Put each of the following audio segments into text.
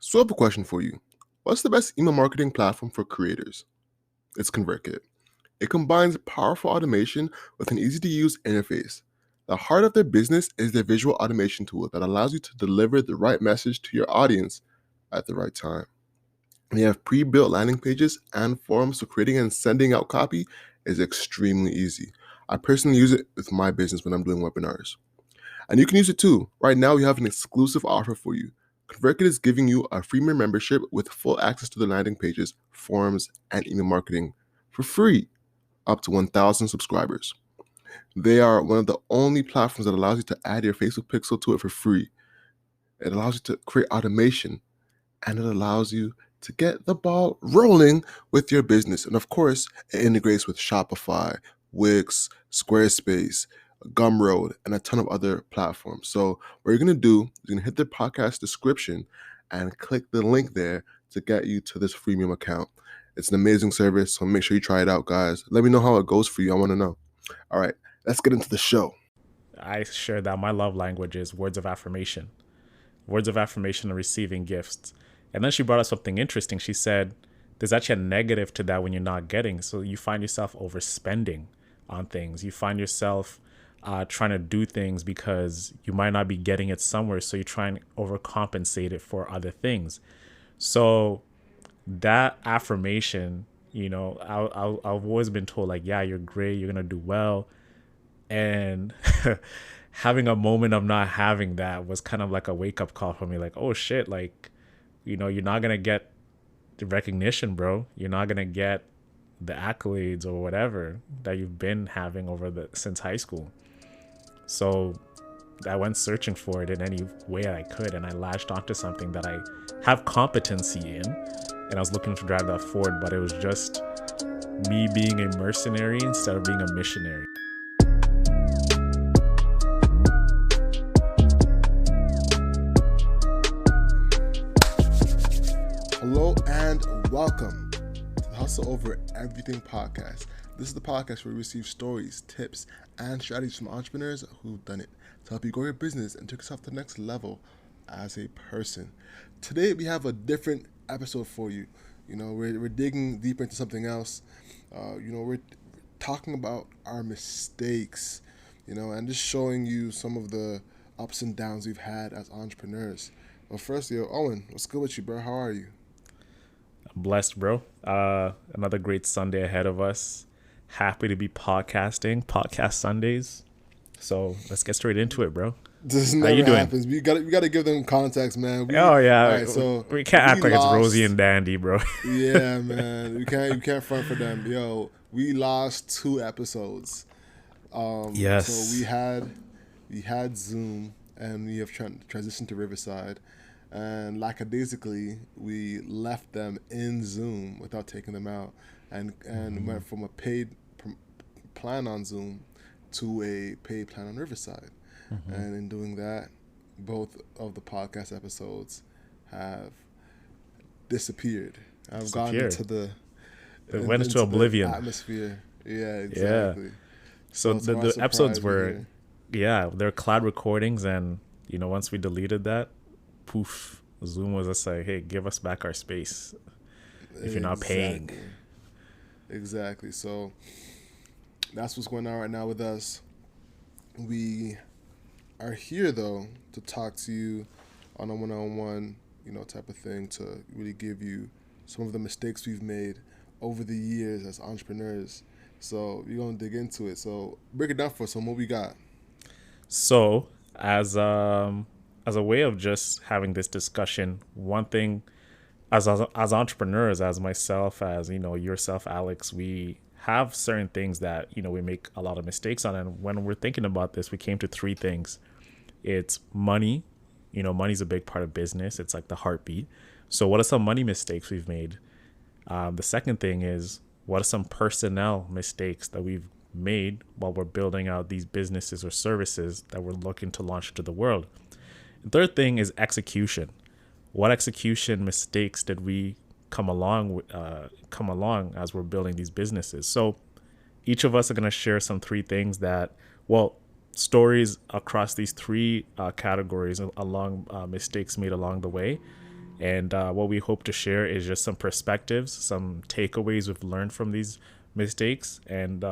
So I have a question for you. What's the best email marketing platform for creators? It's ConvertKit. It combines powerful automation with an easy to use interface. The heart of their business is their visual automation tool that allows you to deliver the right message to your audience at the right time. They have pre-built landing pages and forums, so creating and sending out copy is extremely easy. I personally use it with my business when I'm doing webinars. And you can use it too. Right now, we have an exclusive offer for you. ConvertKit is giving you a freemium membership with full access to the landing pages, forums, and email marketing for free, up to 1,000 subscribers. They are one of the only platforms that allows you to add your Facebook pixel to it for free. It allows you to create automation, and it allows you to get the ball rolling with your business. And of course, it integrates with Shopify, Wix, Squarespace, Gumroad, and a ton of other platforms. So what you're going to do is you're going to hit the podcast description and click the link there to get you to this freemium account. It's an amazing service, so make sure you try it out, guys. Let me know how it goes for you. I want to know. All right, let's get into the show. I shared that my love language is words of affirmation and receiving gifts. And then she brought up something interesting. She said, there's actually a negative to that when you're not getting. So you find yourself overspending on things. You find yourself trying to do things because you might not be getting it somewhere. So you try and overcompensate it for other things. So that affirmation, I've always been told like, yeah, you're great. You're going to do well. And having a moment of not having that was kind of like a wake up call for me. Like, oh shit, like, you're not going to get the recognition, bro. You're not going to get the accolades or whatever that you've been having since high school. So I went searching for it in any way I could. And I latched onto something that I have competency in. And I was looking to drive that forward, but it was just me being a mercenary instead of being a missionary. Hello and welcome to the Hustle Over Everything podcast. This is the podcast where we receive stories, tips, and strategies from entrepreneurs who've done it to help you grow your business and take yourself to the next level as a person. Today we have a different episode for you. We're digging deeper into something else. We're talking about our mistakes, and just showing you some of the ups and downs we've had as entrepreneurs. Well, first, Owen, what's good with you, bro? How are you? I'm blessed, bro. Another great Sunday ahead of us. Happy to be podcast Sundays. So let's get straight into it, bro. This never happens. We gotta give them context, man. Right, so we can't act like it's rosy and dandy, bro. Yeah, man. You can't front for them. We lost 2 episodes. Yes. So we had Zoom, and we have transitioned to Riverside, and lackadaisically we left them in Zoom without taking them out, and went from a paid plan on Zoom to a paid plan on Riverside. And in doing that, both of the podcast episodes have disappeared. I've gone into went into oblivion. Atmosphere. Yeah, exactly. Yeah. So the episodes were, they're cloud recordings, and once we deleted that, poof, Zoom was just like, hey, give us back our space if you're not paying. Exactly. So that's what's going on right now with us. We are here though to talk to you on a one-on-one, type of thing, to really give you some of the mistakes we've made over the years as entrepreneurs. So we're gonna dig into it. So break it down for us. What we got? So as a way of just having this discussion, one thing as entrepreneurs, as myself, as yourself, Alex, we have certain things that we make a lot of mistakes on. And when we're thinking about this, we came to 3 things. It's money. Money's a big part of business. It's like the heartbeat. So what are some money mistakes we've made? The second thing is, what are some personnel mistakes that we've made while we're building out these businesses or services that we're looking to launch to the world? The third thing is execution. What execution mistakes did we come along as we're building these businesses? So each of us are going to share some 3 things that, stories across these 3 categories along mistakes made along the way. And what we hope to share is just some perspectives, some takeaways we've learned from these mistakes. And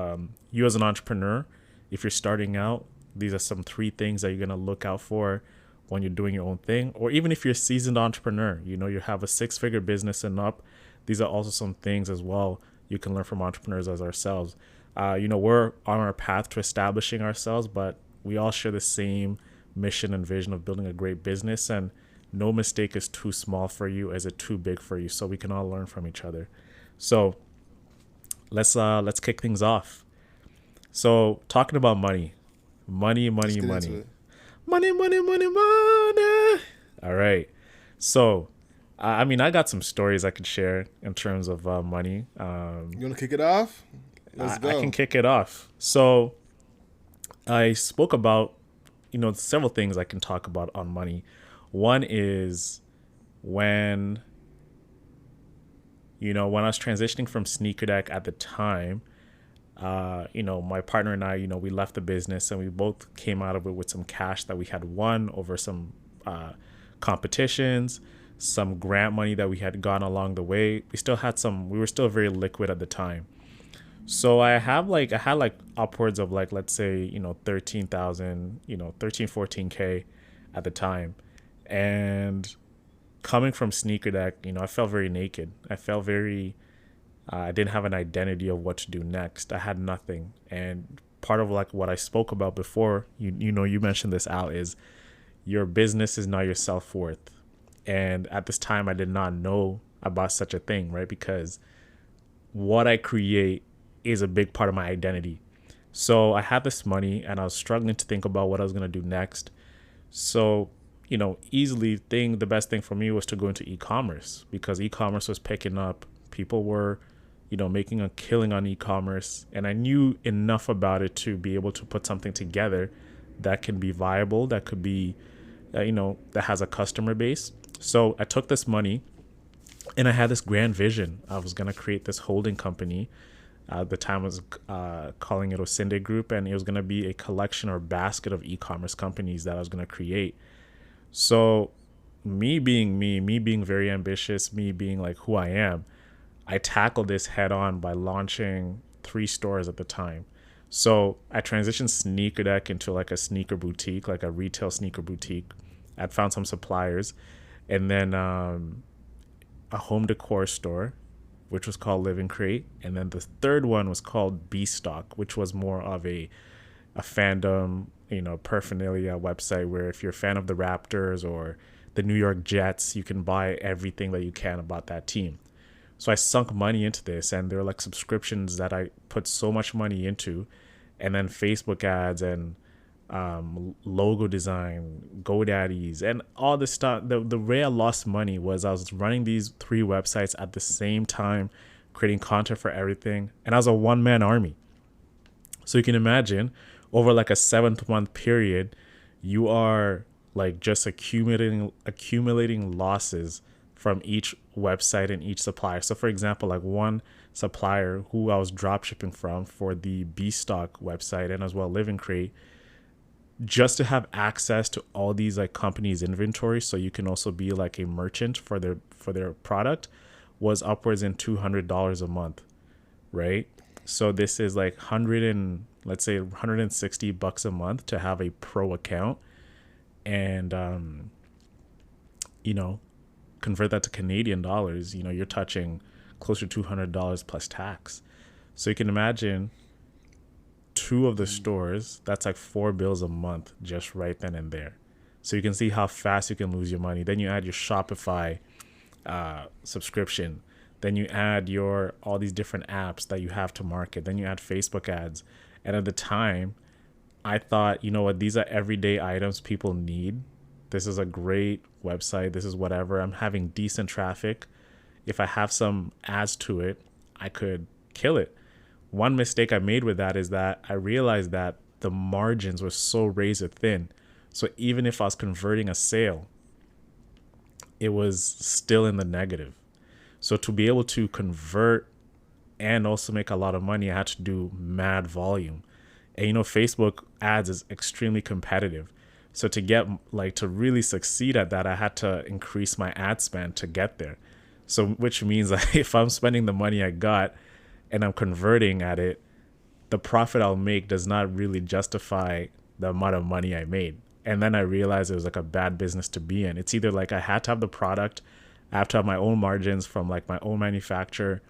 you, as an entrepreneur, if you're starting out, these are some 3 things that you're going to look out for when you're doing your own thing. Or even if you're a seasoned entrepreneur, you have a 6-figure business and up, these are also some things as well you can learn from entrepreneurs as ourselves. We're on our path to establishing ourselves, but we all share the same mission and vision of building a great business. And no mistake is too small for you, is it too big for you? So we can all learn from each other. So let's kick things off. So talking about money, money, Let's money, get into money, it. money, money, money, money. All right. So I got some stories I could share in terms of money. You want to kick it off? Let's I can go. kick it off. So I spoke about, several things I can talk about on money. One is when, when I was transitioning from Sneakerdeck at the time, my partner and I, we left the business and we both came out of it with some cash that we had won over some competitions, some grant money that we had gotten along the way. We were still very liquid at the time. So I had like upwards of like, let's say, 13,000, 13, 14K at the time. And coming from Sneakerdeck, I felt very naked. I didn't have an identity of what to do next. I had nothing. And part of like what I spoke about before, you mentioned this out, is your business is not your self-worth. And at this time, I did not know about such a thing, right? Because what I create is a big part of my identity. So I had this money and I was struggling to think about what I was going to do next. So, the best thing for me was to go into e-commerce, because e-commerce was picking up. People were, making a killing on e-commerce. And I knew enough about it to be able to put something together that can be viable, that could be, that has a customer base. So I took this money and I had this grand vision. I was going to create this holding company. At the time I was calling it Osinde Group, and it was going to be a collection or basket of e-commerce companies that I was going to create. So me being very ambitious, me being like who I am, I tackled this head on by launching 3 stores at the time. So I transitioned Sneakerdeck into like a sneaker boutique, like a retail sneaker boutique. I'd found some suppliers, and then a home decor store, which was called Live and Create. And then the third one was called B Stock, which was more of a fandom, paraphernalia website where if you're a fan of the Raptors or the New York Jets, you can buy everything that you can about that team. So I sunk money into this, and there were like subscriptions that I put so much money into, and then Facebook ads and logo design, GoDaddies, and all this stuff. The way I lost money was I was running these 3 websites at the same time, creating content for everything, and I was a one-man army. So you can imagine, over like a 7-month period, you are like just accumulating losses from each website and each supplier. So for example, like one supplier who I was drop shipping from for the B Stock website and as well Live and Create, just to have access to all these like companies' inventory, so you can also be like a merchant for their product, was upwards in $200 a month, right? So this is like 100 and let's say $160 a month to have a pro account, and you know, convert that to Canadian dollars. You're touching closer to $200 plus tax. So you can imagine 2 of the stores, that's like 4 bills a month just right then and there. So you can see how fast you can lose your money. Then you add your Shopify subscription. Then you add your all these different apps that you have to market. Then you add Facebook ads. And at the time, I thought, you know what, these are everyday items people need. This is a great website. This is whatever. I'm having decent traffic. If I have some ads to it, I could kill it. One mistake I made with that is that I realized that the margins were so razor thin. So even if I was converting a sale, it was still in the negative. So to be able to convert and also make a lot of money, I had to do mad volume. And Facebook ads is extremely competitive. So to get like to really succeed at that, I had to increase my ad spend to get there. So which means that if I'm spending the money I got and I'm converting at it, the profit I'll make does not really justify the amount of money I made. And then I realized it was like a bad business to be in. It's either like I had to have the product, I have to have my own margins from like my own manufacturer,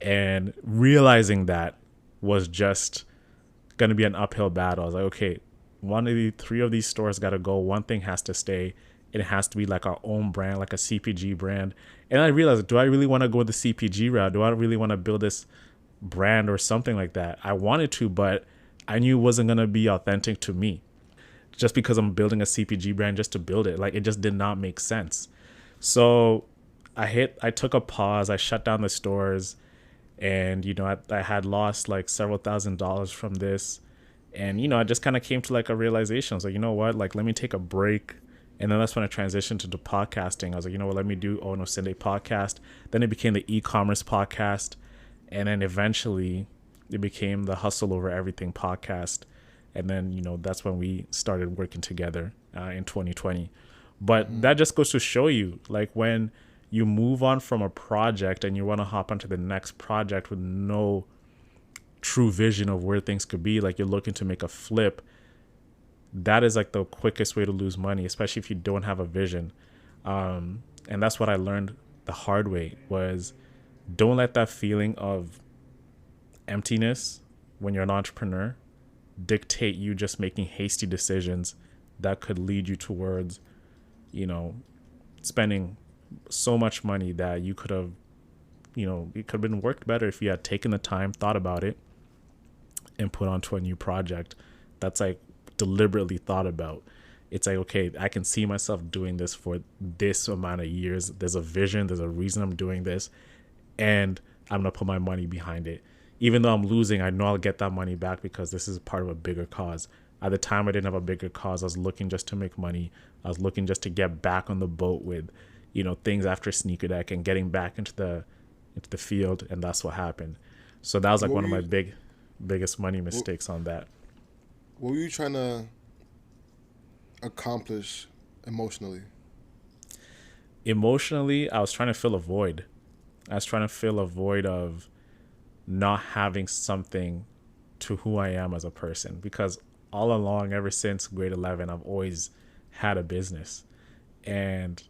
and realizing that was just going to be an uphill battle. I was like, okay, one of the three of these stores got to go. One thing has to stay. It has to be like our own brand, like a CPG brand. And I realized, do I really want to go the CPG route? Do I really want to build this brand or something like that? I wanted to, but I knew it wasn't going to be authentic to me. Just because I'm building a CPG brand just to build it, like it just did not make sense. So I took a pause. I shut down the stores, and I had lost like several $1,000s from this, and I just kind of came to like a realization. I was like, you know what, like let me take a break. And then that's when I transitioned into podcasting. I was like, you know what, let me do Ono Sunday podcast. Then it became the e-commerce podcast, and then eventually it became the Hustle Over Everything podcast. And then that's when we started working together in 2020. But that just goes to show you, like, when you move on from a project and you want to hop onto the next project with no true vision of where things could be, like you're looking to make a flip, that is like the quickest way to lose money, especially if you don't have a vision. And that's what I learned the hard way, was don't let that feeling of emptiness when you're an entrepreneur dictate you just making hasty decisions that could lead you towards spending so much money that you could have it could have been worked better if you had taken the time, thought about it, and put onto a new project that's like deliberately thought about. It's like, okay, I can see myself doing this for this amount of years. There's a vision, there's a reason I'm doing this, and I'm gonna put my money behind it. Even though I'm losing, I know I'll get that money back because this is part of a bigger cause. At the time, I didn't have a bigger cause. I was looking just to make money. I was looking just to get back on the boat with, things after Sneakerdeck and getting back into the field, and that's what happened. So that was like one of my biggest money mistakes on that. What were you trying to accomplish emotionally? Emotionally, I was trying to fill a void. I was trying to fill a void of not having something to who I am as a person, because all along, ever since grade 11, I've always had a business, and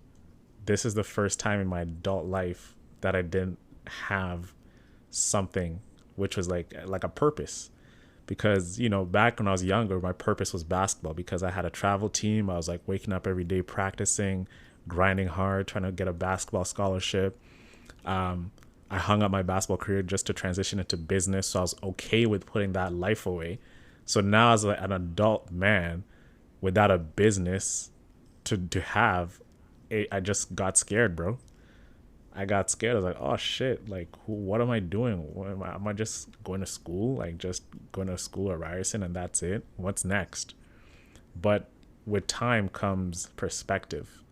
this is the first time in my adult life that I didn't have something which was like a purpose. Because back when I was younger, my purpose was basketball, because I had a travel team. I was like waking up every day practicing, grinding hard, trying to get a basketball scholarship. I hung up my basketball career just to transition into business, so I was okay with putting that life away. So now, as an adult man without a business to have, I just got scared, bro. I got scared. I was like, oh shit, like what am I doing? Am I just going to school? Like just going to school at Ryerson and that's it? What's next? But with time comes perspective.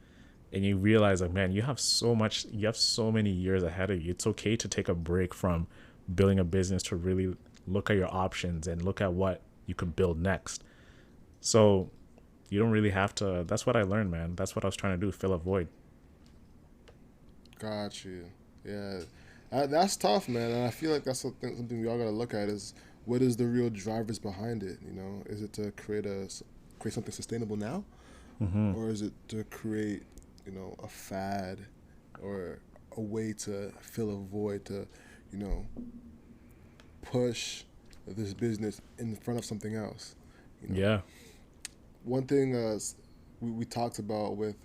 And you realize, like, man, you have so many years ahead of you. It's okay to take a break from building a business to really look at your options and look at what you could build next. So you don't really have to. That's what I learned, man. That's what I was trying to do, fill a void. Got you. Yeah, that's tough, man. And I feel like that's something we all gotta look at is what is the real drivers behind it. Is it to create something sustainable now, or is it to create a fad or a way to fill a void to push this business in front of something else. Yeah. One thing we talked about with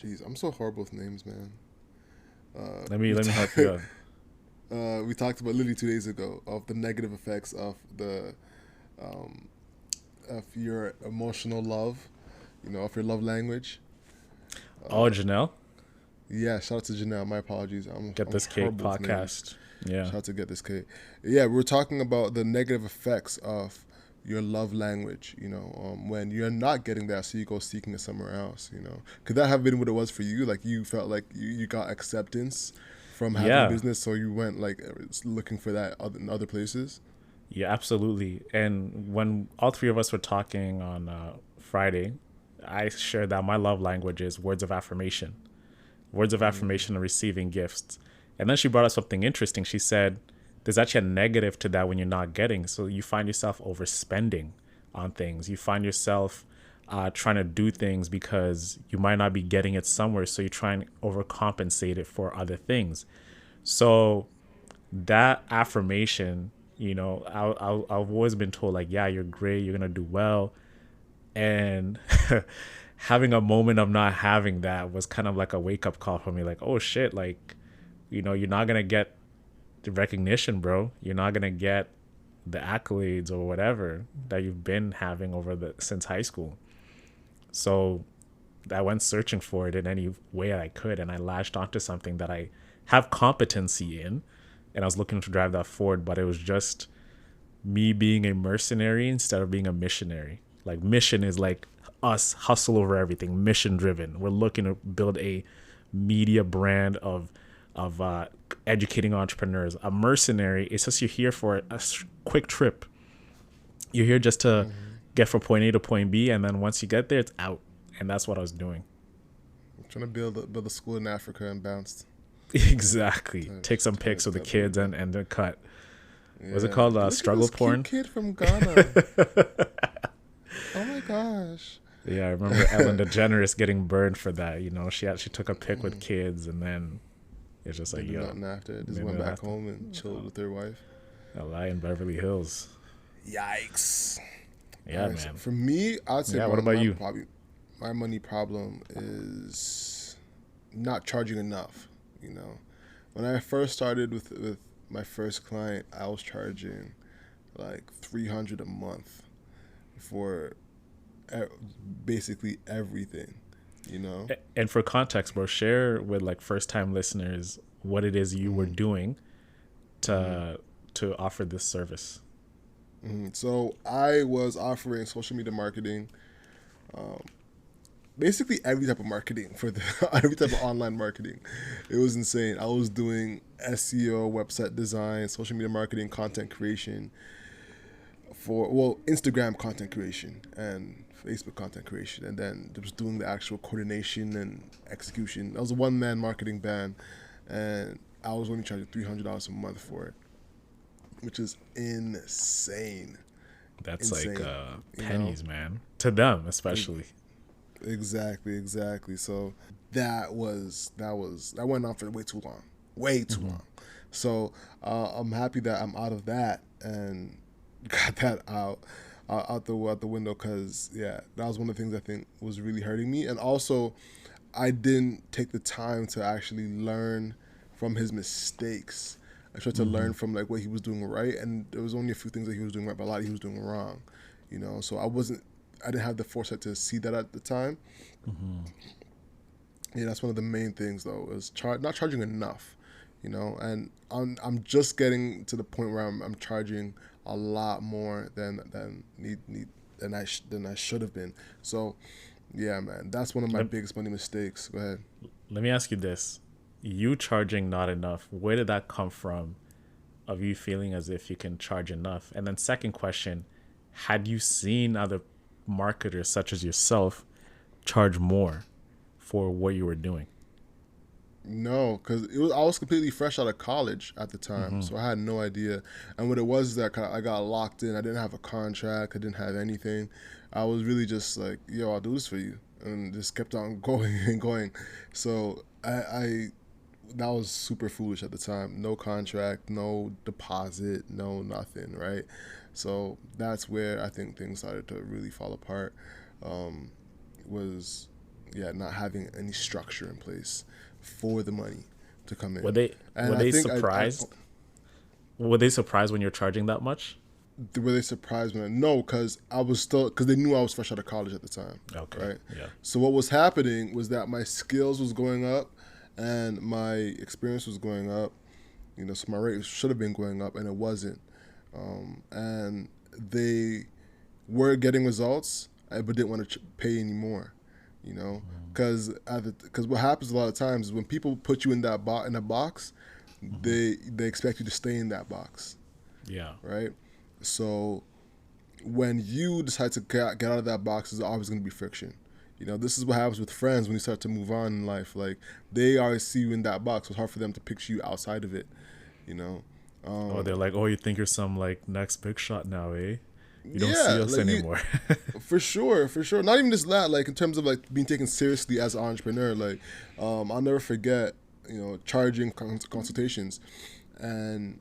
jeez, I'm so horrible with names, man. Let me help you out. We talked about literally 2 days ago of the negative effects of the of your emotional love, of your love language. Oh, Janelle? Yeah, shout out to Janelle. My apologies. I'm This Cake horrible with podcast. Yeah. Shout out to Get This Cake. Yeah, we're talking about the negative effects of your love language, when you're not getting that, so you go seeking it somewhere else, Could that have been what it was for you? Like you felt like you got acceptance from having a business, so you went like looking for that in other places? Yeah, absolutely. And when all three of us were talking on Friday, I shared that my love language is words of affirmation, words of Mm, affirmation and receiving gifts. And then she brought up something interesting. She said, there's actually a negative to that when you're not getting. So you find yourself overspending on things. You find yourself trying to do things because you might not be getting it somewhere. So you try and overcompensate it for other things. So that affirmation, I've always been told, like, yeah, you're great, you're gonna do well, and having a moment of not having that was kind of like a wake up call for me. Like, oh shit, like, you're not gonna get the recognition, bro. You're not gonna get the accolades or whatever that you've been having over the since high school. So I went searching for it in any way I could, and I latched onto something that I have competency in, and I was looking to drive that forward. But it was just me being a mercenary instead of being a missionary. Like, mission is like us hustle over everything, mission driven. We're looking to build a media brand of educating entrepreneurs. A mercenary is just you're here for a quick trip. You're here just to mhm. get from point A to point B, and then once you get there, it's out. And that's what I was doing. I'm trying to build a school in Africa and bounced. Exactly. Trying, Take some trying pics to of the tell them, kids and then cut. Was it yeah. called Look at struggle this cute porn? kid from Ghana. Oh my gosh. Yeah, I remember Ellen DeGeneres getting burned for that. She took a pic with Mm. kids, and then it's just like, Didn't do yo, nothing after. Just maybe went I back have to home and chilled with their wife. lie in Beverly Hills. Yikes. All Yeah, right. So man. for me, I'd say Yeah. What about you? my money problem is not charging enough. You know, when I first started with my first client, I was charging like 300 a month for e- basically everything. You know. And for context, bro, share with like first time listeners what it is you were Hmm. doing Hmm. to offer this service. Hmm. So I was offering social media marketing, um, basically every type of marketing for the every type of online marketing. It was insane. I was doing SEO, website design, social media marketing, content creation for Instagram content creation and Facebook content creation, and then just doing the actual coordination and execution. I was a one man marketing band, and I was only charging $300 a month for it, which is insane, That's like insane. You know, pennies, man. To them, especially. exactly, exactly. So that went on for way too long, way too Hmm. long. So I'm happy that I'm out of that and got that out the window, because yeah, that was one of the things I think was really hurting me, and also I didn't take the time to actually learn from his mistakes. I tried to Hmm. learn from like what he was doing right, and there was only a few things that he was doing right, but a lot he was doing wrong. So I didn't have the foresight to see that at the time. Hmm. Yeah, that's one of the main things though, is not charging enough. And I'm just getting to the point where I'm charging a lot more than I should have been. So yeah, man, that's one of my Let, biggest money mistakes. Go ahead. let me ask you this. You charging not enough, where did that come from? Of you feeling as if you can charge enough? And then, second question, had you seen other marketers such as yourself charge more for what you were doing? No, because I was completely fresh out of college at the time, Hmm. so I had no idea. And what it was is that I got locked in. I didn't have a contract. I didn't have anything. I was really just like, "Yo, I'll do this for you," and just kept on going and going. So I that was super foolish at the time. No contract, no deposit, no nothing, right? So that's where I think things started to really fall apart. Um, was yeah, not having any structure in place for the money to come Were in. they And were I they think I surprised? Were they surprised when you're charging that much? were they surprised when no, because I was still, because they knew I was fresh out of college at the time, Okay. right? Yeah. So what was happening was that my skills was going up and my experience was going up. So my rate should have been going up and it wasn't. And they were getting results, but didn't want to pay anymore. You know, because what happens a lot of times is when people put you in in a box, Hmm. they expect you to stay in that box, Yeah. right? So when you decide to get out of that box, there's always going to be friction. This is what happens with friends when you start to move on in life. Like, they always see you in that box. So it's hard for them to picture you outside of it. You know, Oh, they're like, oh, you think you're some like next big shot now, eh? You don't see yeah, us like you, anymore. for sure, for sure. Not even just that. Like, in terms of like being taken seriously as an entrepreneur. Like, I'll never forget, charging consultations, and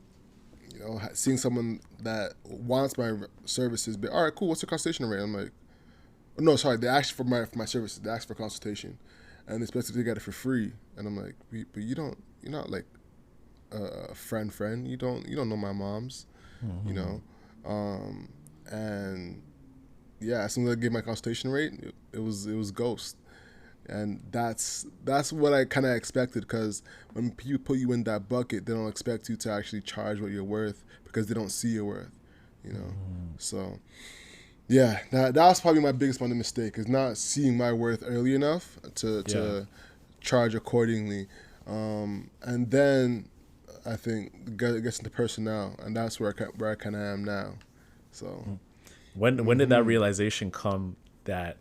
seeing someone that wants my services. But all right, cool. What's the consultation rate? I'm like, no, sorry. They asked for my services. They asked for consultation, and they expect to get it for free. And I'm like, but you don't. You're not like a friend. You don't know my mom's. You Hmm. know, um, and yeah, as soon as I gave my consultation rate, it was ghost, and that's what I kind of expected, because when people put you in that bucket, they don't expect you to actually charge what you're worth because they don't see your worth, you know. Hmm. So yeah, that was probably my biggest one mistake, is not seeing my worth early enough to Yeah. charge accordingly, and then I think it gets into personnel, and that's where I kind of am now. So. When did that Hmm. realization come that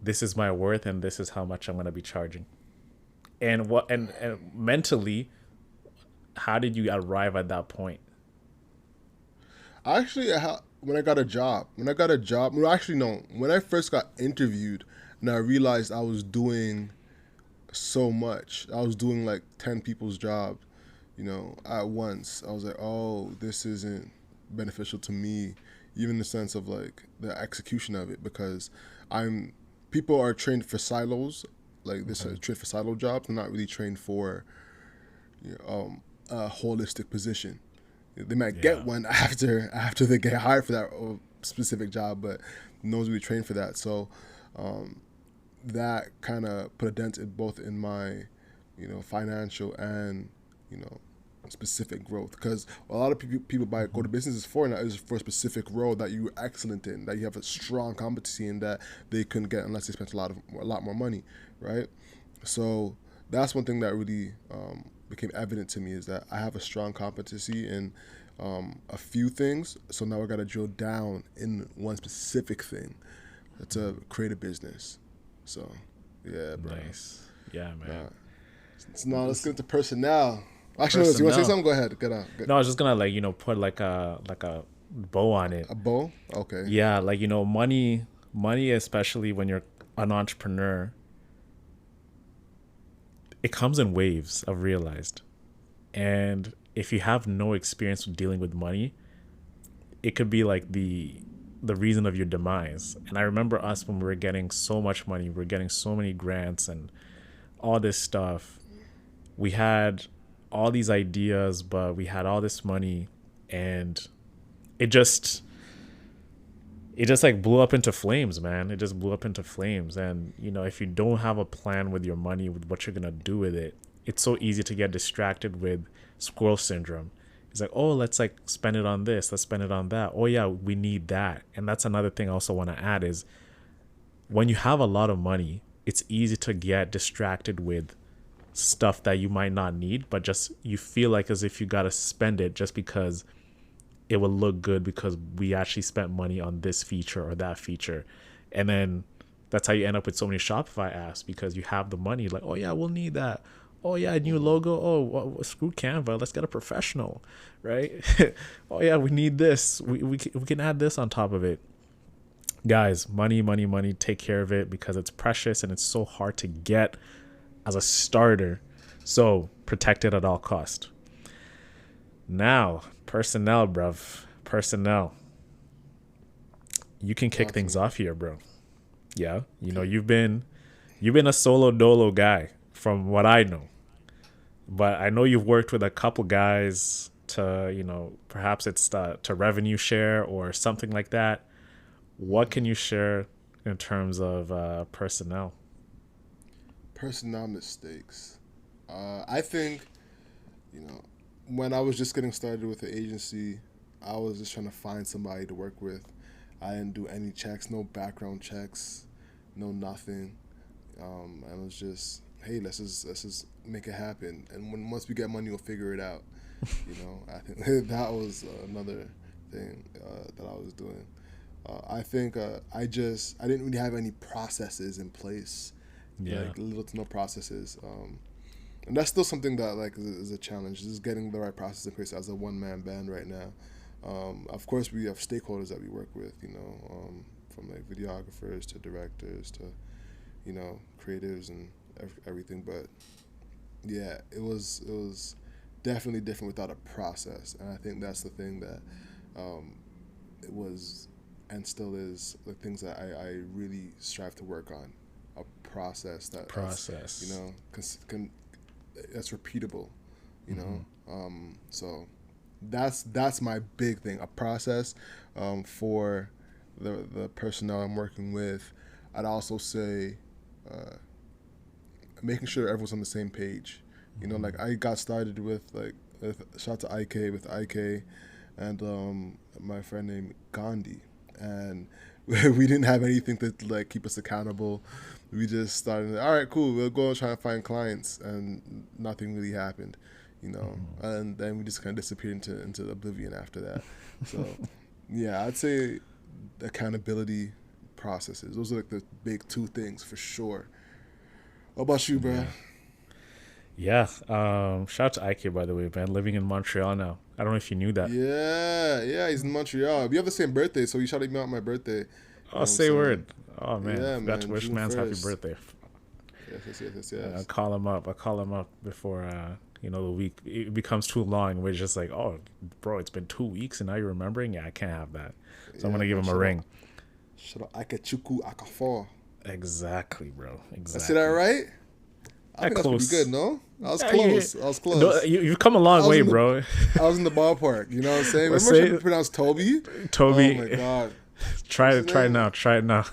this is my worth and this is how much I'm gonna be charging? And what and mentally, how did you arrive at that point? Actually, when I got a job, well, actually, no. When I first got interviewed, and I realized I was doing so much, I was doing like 10 people's job, at once. I was like, oh, this isn't beneficial to me, even in the sense of like the execution of it, because I'm people are trained for silos, like this Okay. trained for silo jobs. They're not really trained for a holistic position. They might get Yeah. one after they get hired for that specific job, but no one's really trained for that. So um, that kind of put a dent in both in my, financial and you know specific growth. Because a lot of people buy go Hmm. to businesses for, and that is for a specific role that you're excellent in, that you have a strong competency in, that they couldn't get unless they spent a lot more money, right? So that's one thing that really became evident to me, is that I have a strong competency in a few things. So now I got to drill down in one specific thing to create a business. So yeah, bro. Nice. Yeah, man. Nah. So now let's This get into personnel. Actually, no, you want to say personnel. something? Go ahead. Get out. Get No, I was just gonna like put like a bow on it. a bow. Okay. Yeah, like money, especially when you're an entrepreneur, it comes in waves. I've realized, and if you have no experience with dealing with money, it could be like the reason of your demise. And I remember us when we were getting so much money, we were getting so many grants and all this stuff. We had all these ideas, but we had all this money, and it just it just like blew up into flames, man. It just blew up into flames. And if you don't have a plan with your money, with what you're gonna do with it, it's so easy to get distracted with squirrel syndrome. It's like, oh, let's like spend it on this, let's spend it on that. Oh yeah, we need that. And that's another thing I also want to add is, when you have a lot of money, it's easy to get distracted with stuff that you might not need, but just you feel like as if you gotta spend it just because it will look good, because we actually spent money on this feature or that feature. And then that's how you end up with so many Shopify apps, because you have the money, like, oh yeah, we'll need that. Oh yeah, new Mm-hmm. logo. Oh, well, screw Canva. Let's get a professional, right? Oh yeah, we need this. We can add this on top of it. Guys, money, money, money. Take care of it, because it's precious and it's so hard to get as a starter. So protect it at all cost. Now, personnel, bruv. Personnel. You can kick Talk to things me. off here, bro. Yeah. Okay. You've been a solo dolo guy from what I know. But I know you've worked with a couple guys to, perhaps it's to revenue share or something like that. What Mm-hmm. can you share in terms of personnel? Personnel mistakes. I think you know when I was just getting started with the agency, I was just trying to find somebody to work with. I didn't do any checks, no background checks, no nothing. And it was just, hey, let's just make it happen. And once we get money, we'll figure it out. I think that was another thing that I was doing. I think I didn't really have any processes in place, Yeah. like little to no processes. And that's still something that like is a challenge. Is getting the right process in place as a one man band right now. Of course, we have stakeholders that we work with. From like videographers to directors to creatives and everything. But yeah, it was definitely different without a process, and I think that's the thing that it was and still is the things that I really strive to work on. A process that's Process. that's repeatable, you Mm-hmm. know. So that's my big thing. A process for the personnel I'm working with. I'd also say uh, making sure everyone's on the same page. Mm-hmm. Like I got started with shout out to IK with IK and my friend named Gandhi, and we didn't have anything to like keep us accountable. We just started. All right, cool. We'll go and try and find clients, and nothing really happened, Mm-hmm. And then we just kind of disappeared into oblivion after that. So, yeah, I'd say accountability processes. Those are like the big two things for sure. What about you, bro? Yeah. Yeah. Shout out to Ike, by the way, man. Living in Montreal now. I don't know if you knew that. Yeah, yeah, he's in Montreal. We have the same birthday, so he shouted me out my birthday. You Oh, know what I'm say saying? word. Oh man, Yeah, forgot to man, wish June man's happy 1st. birthday. Yes, yes, yes, yes, I'll yes. call him up. I'll call him up before the week it becomes too long. We're just like, oh, bro, it's been 2 weeks and now you're remembering. Yeah, I can't have that. So I'm Yeah, gonna give man. him a ring. Shout out Akachuku Akafo. Exactly, bro. I say that Exactly. right? I That think that's pretty good, close. no? I was Yeah, you, close. I was no, close. you've come a I long was way, in the bro. I was in the ballpark. You know what I'm saying? Let's Remember I tried to say, pronounce Toby? Oh my Toby, god. try What's it. his Try it name? now. Try it now.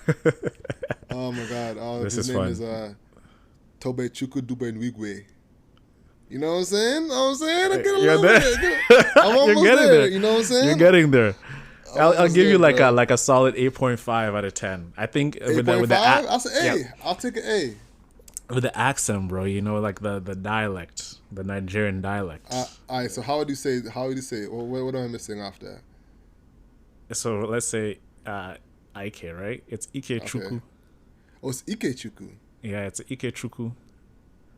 Oh my god. This His is name is fun. Tobe Chuku Dube Nwigwe. You know what I'm saying? I'm getting a You're little there. bit. I'm You're almost getting there. there. You know what I'm You're saying? getting there. I'm I'll almost give you there, like a bro. like a solid 8.5 out of 10. I think Eight with the point with the five. I'll say yeah, A. I'll take an A. with the accent, bro. Like the dialect, the Nigerian dialect. All right. So how would you say? How would you say? What am I missing off that? So let's say Ike, right? It's Ike Okay. Chuku. Oh, it's Ikechuku. Yeah, it's Ike Chuku.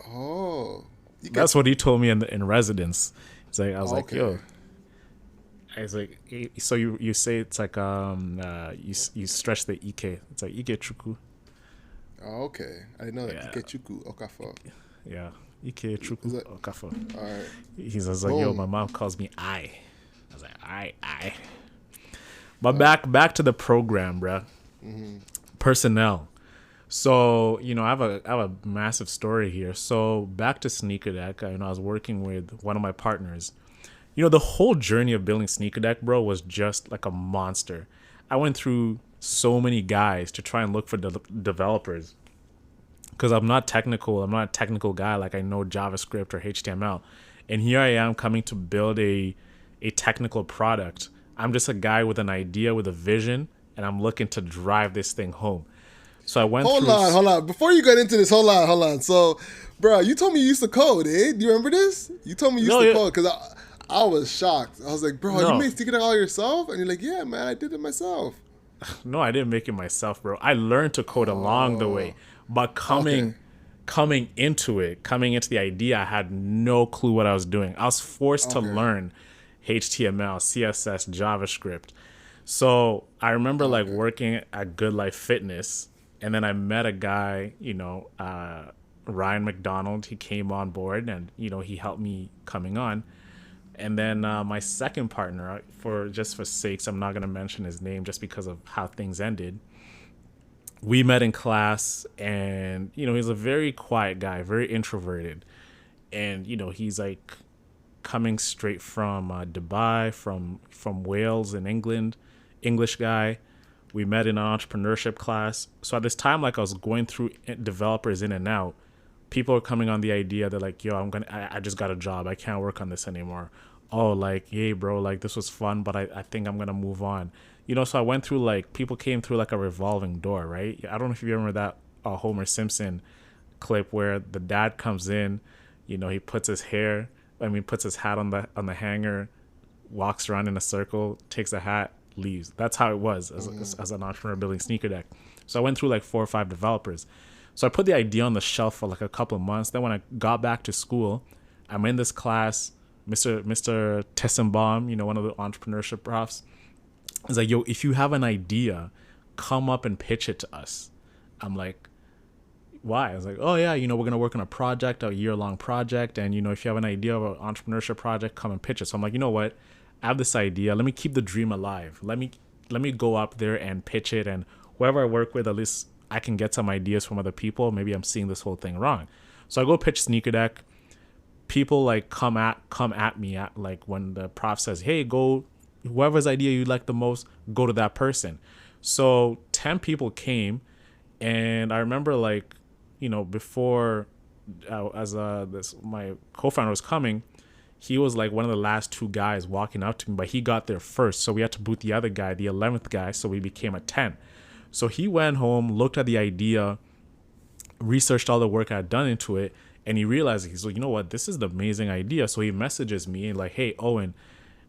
Oh, That's what he Ikechuku. told me in residence. It's like I was like, Okay. yo, I was like, so you say it's like you stretch the Ike. It's like Ike Chuku. Oh, okay. I didn't know that. Yeah, Ikechuku. Okafor. yeah. Ike Is Chuku that Okafo. all right? He's I was like, yo, my Boom. mom calls me I was like, I. But Uh, back to the program, bruh. mm-hmm. Personnel. So I have a massive story here. So back to Sneakerdeck. I was working with one of my partners. The whole journey of building Sneakerdeck, bro, was just like a monster. I went through so many guys to try and look for developers because I'm not technical. I'm not a technical guy. Like I know JavaScript or HTML, and here I am coming to build a technical product. I'm just a guy with an idea, with a vision, and I'm looking to drive this thing home. So I went Hold through. on, hold on. Before you get into this, hold on, hold on. So, bro, you told me you used to code, eh? Do you remember this? You told me you used No, to code because I was shocked. I was like, bro, you no, made Sneaker all yourself? And you're like, yeah, man, I did it myself. no. I didn't make it myself, bro. I learned to code along the way, Oh, but okay. coming into the idea, I had no clue what I was doing. I was forced to Okay. learn HTML, CSS, JavaScript. So I remember like Okay. working at Good Life Fitness, and then I met a guy, Ryan McDonald. He came on board, and he helped me coming on. And then my second partner, for sakes, I'm not gonna mention his name just because of how things ended. We met in class, and he's a very quiet guy, very introverted, and he's like coming straight from Dubai, from Wales in England, English guy. We met in an entrepreneurship class. So at this time, like I was going through developers in and out. People are coming on the idea that like, yo, I just got a job. I can't work on this anymore. Oh, like, hey, bro, like this was fun, but I think I'm gonna move on. So I went through like people came through like a revolving door, right? I don't know if you remember that Homer Simpson clip where the dad comes in, he puts his hat on the hanger, walks around in a circle, takes a hat, leaves. That's how it was as an entrepreneur building Sneakerdeck. So I went through like 4 or 5 developers. So I put the idea on the shelf for like a couple of months. Then when I got back to school, I'm in this class. Mr. Tessenbaum, one of the entrepreneurship profs, is like, yo, if you have an idea, come up and pitch it to us. I'm like, why? I was like, oh yeah, we're going to work on a project, a year-long project. And, if you have an idea of an entrepreneurship project, come and pitch it. So I'm like, you know what? I have this idea. Let me keep the dream alive. Let me go up there and pitch it. And whoever I work with, at least I can get some ideas from other people. Maybe I'm seeing this whole thing wrong. So I go pitch Sneakerdeck. People like come at me at like when the prof says, hey, go, whoever's idea you like the most, go to that person. So 10 people came, and I remember like, before my co-founder was coming, he was like one of the last 2 guys walking up to me, but he got there first. So we had to boot the other guy, the 11th guy. So we became a 10. So he went home, looked at the idea, researched all the work I had done into it, and he realized, he's like, you know what, this is the amazing idea. So he messages me like, hey, Owen,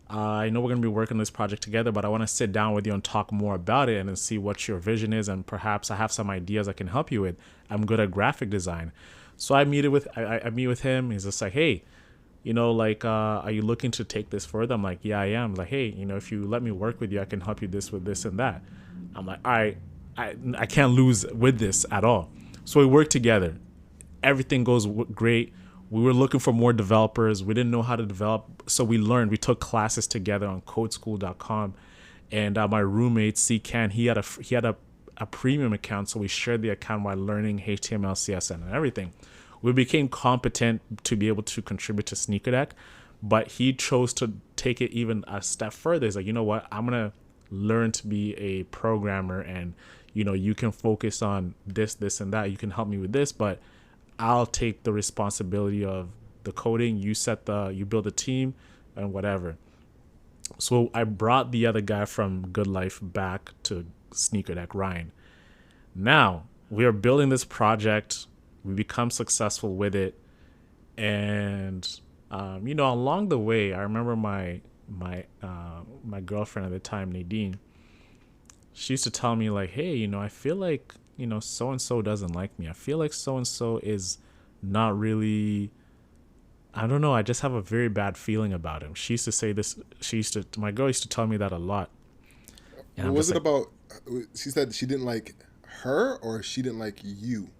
I know we're going to be working on this project together, but I want to sit down with you and talk more about it and then see what your vision is. And perhaps I have some ideas I can help you with. I'm good at graphic design. So I meet with him. He's just like, hey, are you looking to take this further? I'm like, yeah, I am. Like, hey, if you let me work with you, I can help you with this and that. I'm like, all right, I can't lose with this at all. So we work together. Everything goes great. We were looking for more developers. We didn't know how to develop. So we learned. We took classes together on codeschool.com. And my roommate, C-Can, he had a premium account. So we shared the account while learning HTML, CSS, and everything. We became competent to be able to contribute to Sneakerdeck. But he chose to take it even a step further. He's like, you know what? I'm going to learn to be a programmer, and, you can focus on this, and that. You can help me with this, but I'll take the responsibility of the coding. You build a team and whatever. So I brought the other guy from Good Life back to Sneakerdeck, Ryan. Now we are building this project. We become successful with it. And, along the way, I remember my girlfriend at the time, Nadine, she used to tell me like, hey, I feel like, so-and-so doesn't like me. I feel like so-and-so is not really, I don't know. I just have a very bad feeling about him. She used to say this. My girl used to tell me that a lot. And what was it about? She said she didn't like her, or she didn't like you?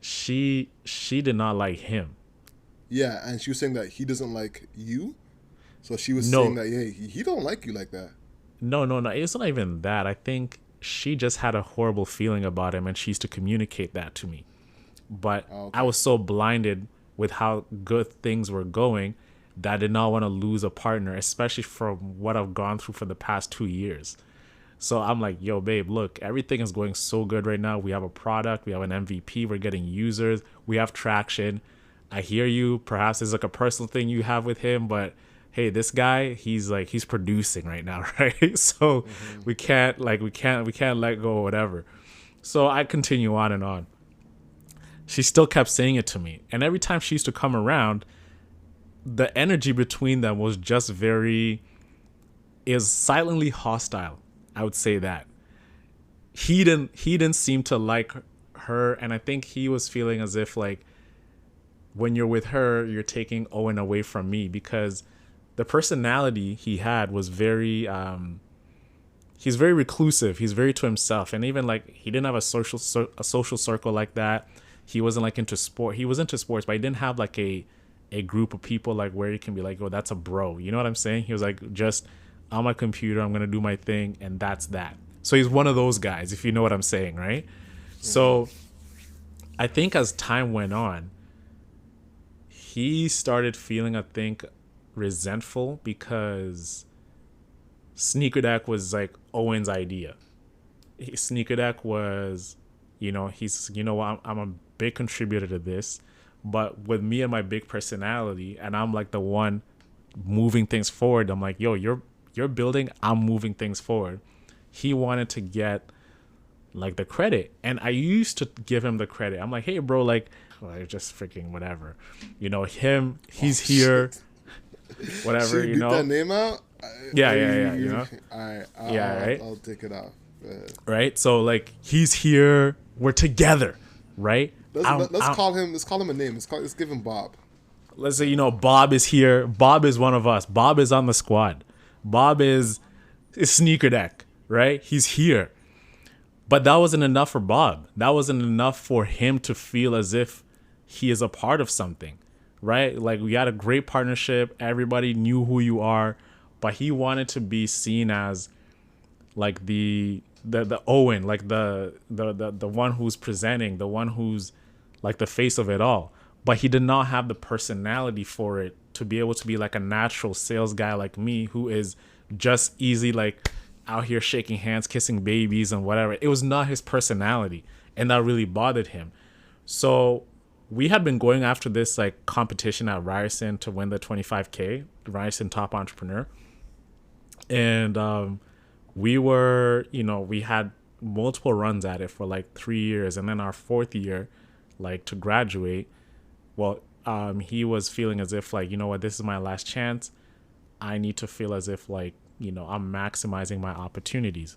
She did not like him. Yeah. And she was saying that he doesn't like you. So she was No, saying that, hey, he don't like you like that. no. It's not even that. I think she just had a horrible feeling about him, and she used to communicate that to me. But Okay. I was so blinded with how good things were going that I did not want to lose a partner, especially from what I've gone through for the past 2 years. So I'm like, yo, babe, look, everything is going so good right now. We have a product, we have an MVP, we're getting users, we have traction. I hear you. Perhaps it's like a personal thing you have with him, but hey, this guy, he's producing right now, right? So we can't let go or whatever. So I continue on and on. She still kept saying it to me. And every time she used to come around, the energy between them was just is silently hostile. I would say that. He didn't seem to like her, and I think he was feeling as if like, when you're with her, you're taking Owen away from me, because the personality he had was he's very reclusive. He's very to himself. And even like, he didn't have a social circle like that. He wasn't like into sport. He was into sports, but he didn't have like a group of people like where you can be like, oh, that's a bro. You know what I'm saying? He was like, just on my computer, I'm going to do my thing. And that's that. So he's one of those guys, if you know what I'm saying, right? So I think as time went on, he started feeling, I think, resentful, because Sneakerdeck was like Owen's idea. Sneakerdeck was, he's, I'm a big contributor to this, but with me and my big personality, and I'm like the one moving things forward. I'm like, yo, you're building, I'm moving things forward. He wanted to get like the credit, and I used to give him the credit. I'm like, hey, bro, like just freaking whatever, he's here. Whatever, Should we beat that name out? Yeah, you know? Yeah, right? I'll take it off. Right? So like he's here, we're together, right? Let's I call him. Let's call him a name. Let's give him Bob. let's say, Bob is here. Bob is one of us. Bob is on the squad. Bob is Sneakerdeck, right? He's here. But that wasn't enough for Bob. That wasn't enough for him to feel as if he is a part of something, right? Like we had a great partnership. Everybody knew who you are, but he wanted to be seen as like the Owen, like the one who's presenting, the one who's like the face of it all. But he did not have the personality for it to be able to be like a natural sales guy like me, who is just easy like out here shaking hands, kissing babies and whatever. It was not his personality, and that really bothered him. So we had been going after this like competition at Ryerson to win the 25K, the Ryerson Top Entrepreneur. And we had multiple runs at it for like 3 years. And then our fourth year, like to graduate, well, he was feeling as if like, you know what, this is my last chance. I need to feel as if like, I'm maximizing my opportunities.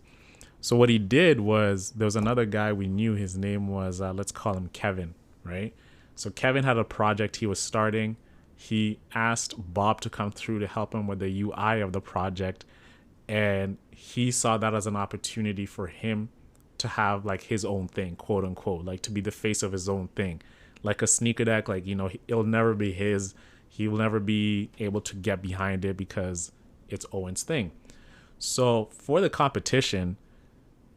So what he did was there was another guy we knew. His name was, let's call him Kevin, right? So Kevin had a project he was starting. He asked Bob to come through to help him with the UI of the project. And he saw that as an opportunity for him to have like his own thing, quote unquote, like to be the face of his own thing, like a sneaker deck. Like, it'll never be his. He will never be able to get behind it because it's Owen's thing. So for the competition,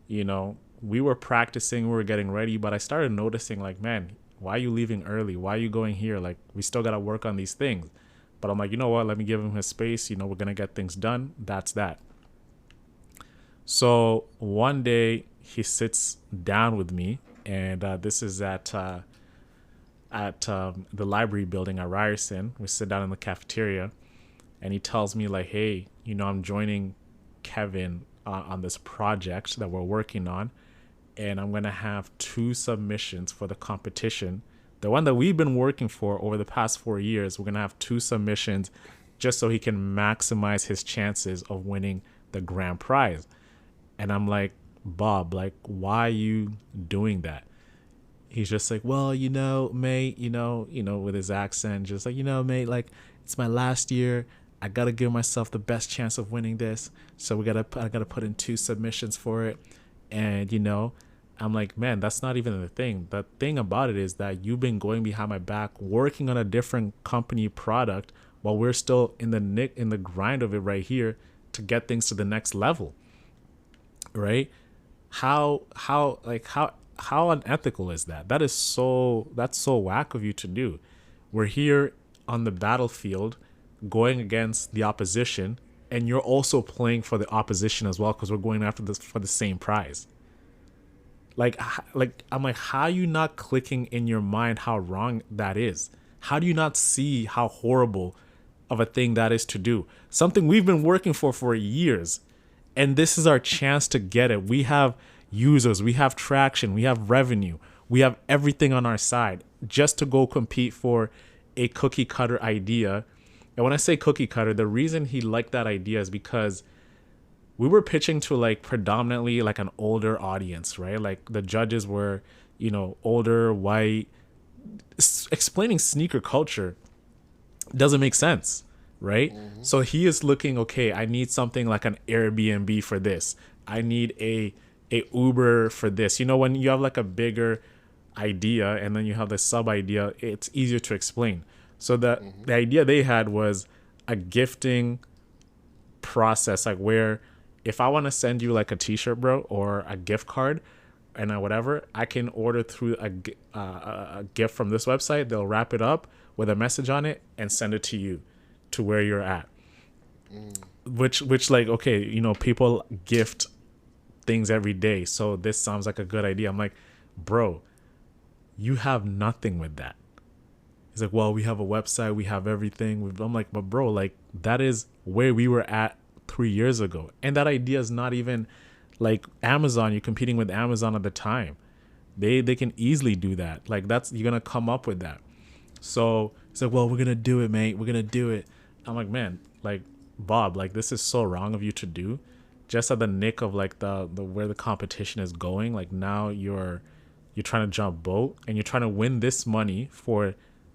we were practicing, we were getting ready, but I started noticing like, man, why are you leaving early? Why are you going here? Like, we still got to work on these things. But I'm like, you know what? Let me give him his space. We're going to get things done. That's that. So one day he sits down with me, and this is at the library building at Ryerson. We sit down in the cafeteria, and he tells me like, hey, I'm joining Kevin on this project that we're working on, and I'm going to have 2 submissions for the competition. The one that we've been working for over the past 4 years, we're going to have 2 submissions just so he can maximize his chances of winning the grand prize. And I'm like, Bob, like, why are you doing that? He's just like, well, mate, with his accent, just like, mate, like, it's my last year. I got to give myself the best chance of winning this. So I got to put in 2 submissions for it. And, I'm like, man, that's not even the thing. The thing about it is that you've been going behind my back, working on a different company product while we're still in the grind of it right here to get things to the next level. Right? How unethical is that? That's so whack of you to do. We're here on the battlefield going against the opposition, and you're also playing for the opposition as well because we're going after this for the same prize. Like I'm like, how are you not clicking in your mind how wrong that is? How do you not see how horrible of a thing that is to do? Something we've been working for years, and this is our chance to get it. We have users, we have traction, we have revenue, we have everything on our side just to go compete for a cookie cutter idea. And when I say cookie cutter, the reason he liked that idea is because we were pitching to like predominantly like an older audience, right? Like the judges were, older, white. Explaining sneaker culture doesn't make sense, right? Mm-hmm. So he is looking, okay, I need something like an Airbnb for this. I need a Uber for this. When you have like a bigger idea and then you have the sub idea, it's easier to explain. So the idea they had was a gifting process, like where if I want to send you like a t-shirt, bro, or a gift card and whatever, I can order through a gift from this website. They'll wrap it up with a message on it and send it to you to where you're at. Which like, okay, people gift things every day. So this sounds like a good idea. I'm like, bro, you have nothing with that. He's like, well, we have a website, we have everything. I'm like, but bro, like that is where we were at 3 years ago. And that idea is not even like Amazon. You're competing with Amazon at the time. They can easily do that. Like you're going to come up with that. So he's like, well, we're going to do it, mate. We're going to do it. I'm like, man, like Bob, like this is so wrong of you to do. Just at the nick of like the where the competition is going, like now you're trying to jump boat and you're trying to win this money for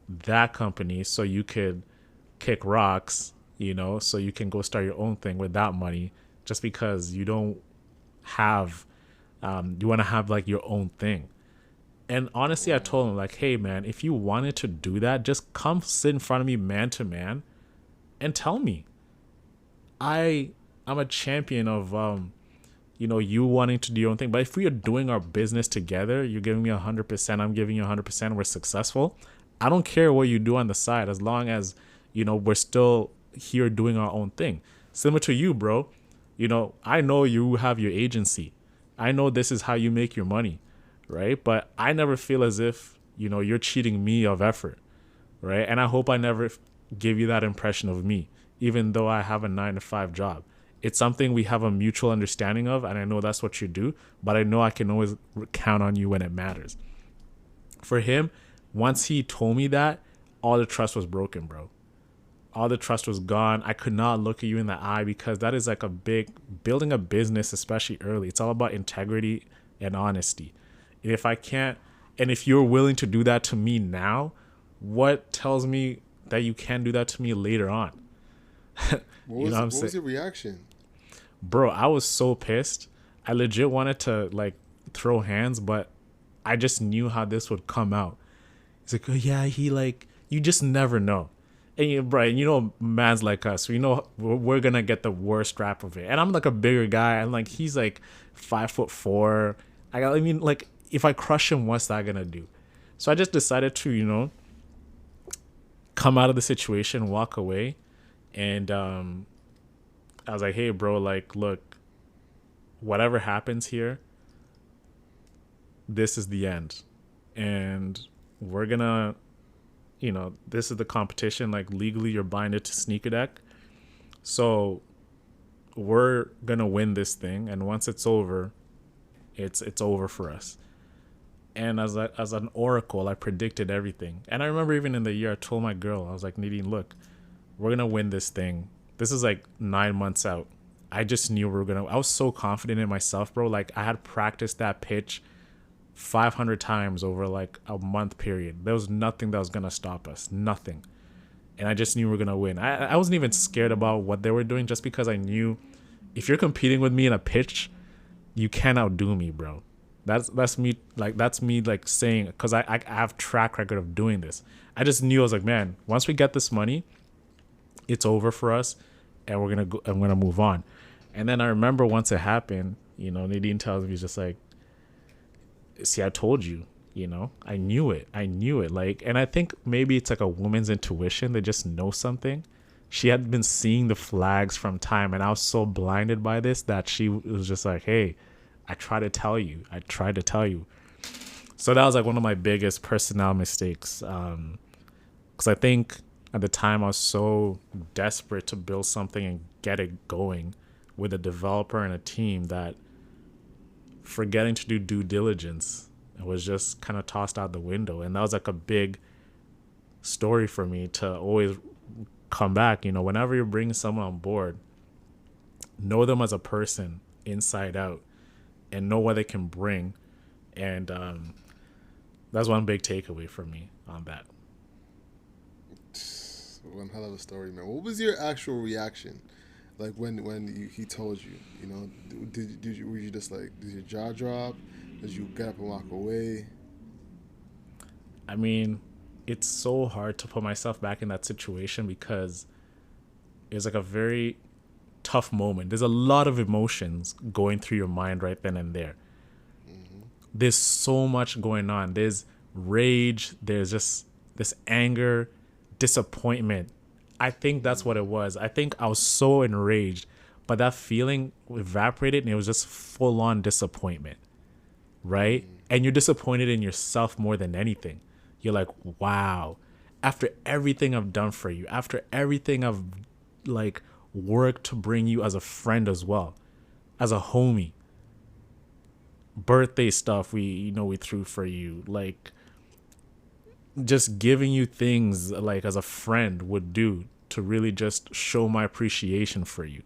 that company so you could kick rocks, so you can go start your own thing with that money just because you don't have you want to have like your own thing. And honestly, I told him like, hey man, if you wanted to do that, just come sit in front of me man to man and tell me. I'm a champion of you wanting to do your own thing. But if we are doing our business together, you're giving me 100%, I'm giving you 100%, we're successful. I don't care what you do on the side as long as, we're still here doing our own thing. Similar to you, bro. I know you have your agency. I know this is how you make your money, right? But I never feel as if, you're cheating me of effort, right? And I hope I never give you that impression of me, even though I have a 9 to 5 job. It's something we have a mutual understanding of, and I know that's what you do, but I know I can always count on you when it matters. For him, once he told me that, all the trust was broken, bro. All the trust was gone. I could not look at you in the eye because that is like a big building a business, especially early. It's all about integrity and honesty. And if I can't, and if you're willing to do that to me now, what tells me that you can do that to me later on? What was your reaction? Bro, I was so pissed. I legit wanted to like throw hands, but I just knew how this would come out. He's like, oh, yeah, he like, you just never know. And Brian, man's like us, we're gonna get the worst rap of it. And I'm like a bigger guy, and like he's like 5'4". I mean, like if I crush him, what's that gonna do? So I just decided to, come out of the situation, walk away, and I was like, hey, bro, like, look, whatever happens here, this is the end, and we're gonna this is the competition. Like legally, you're binded to Sneakerdeck, so we're gonna win this thing. And once it's over, it's over for us. And as an oracle, I predicted everything. And I remember even in the year, I told my girl, I was like, Nadine, look, we're gonna win this thing. This is like 9 months out. I just knew we were gonna. I was so confident in myself, bro. Like I had practiced that pitch 500 times over like a month period. There was nothing that was gonna stop us. Nothing. And I just knew we were gonna win. I wasn't even scared about what they were doing, just because I knew if you're competing with me in a pitch, you can't outdo me, bro. That's me like saying, because I have track record of doing this. I just knew, I was like, man, once we get this money, it's over for us, and I'm gonna move on. And then I remember once it happened, Nadine tells me, just like, see, I told you, I knew it. Like, and I think maybe it's like a woman's intuition. They just know something. She had been seeing the flags from time, and I was so blinded by this that she was just like, hey, I tried to tell you. So that was like one of my biggest personnel mistakes. Because I think at the time I was so desperate to build something and get it going with a developer and a team that forgetting to do due diligence was just kind of tossed out the window. And that was like a big story for me to always come back. Whenever you're bringing someone on board, know them as a person inside out and know what they can bring. And that's one big takeaway for me on that. One hell of a story, man. What was your actual reaction? Like he told you, were you just like, did your jaw drop? Did you get up and walk away? I mean, it's so hard to put myself back in that situation because it was like a very tough moment. There's a lot of emotions going through your mind right then and there. Mm-hmm. There's so much going on. There's rage. There's just this anger, disappointment. I think that's what it was. I think I was so enraged, but that feeling evaporated and it was just full on disappointment, right? Mm-hmm. And you're disappointed in yourself more than anything. You're like, wow, after everything I've done for you, after everything I've like worked to bring you as a friend as well, as a homie, birthday stuff we threw for you, like just giving you things like as a friend would do to really just show my appreciation for you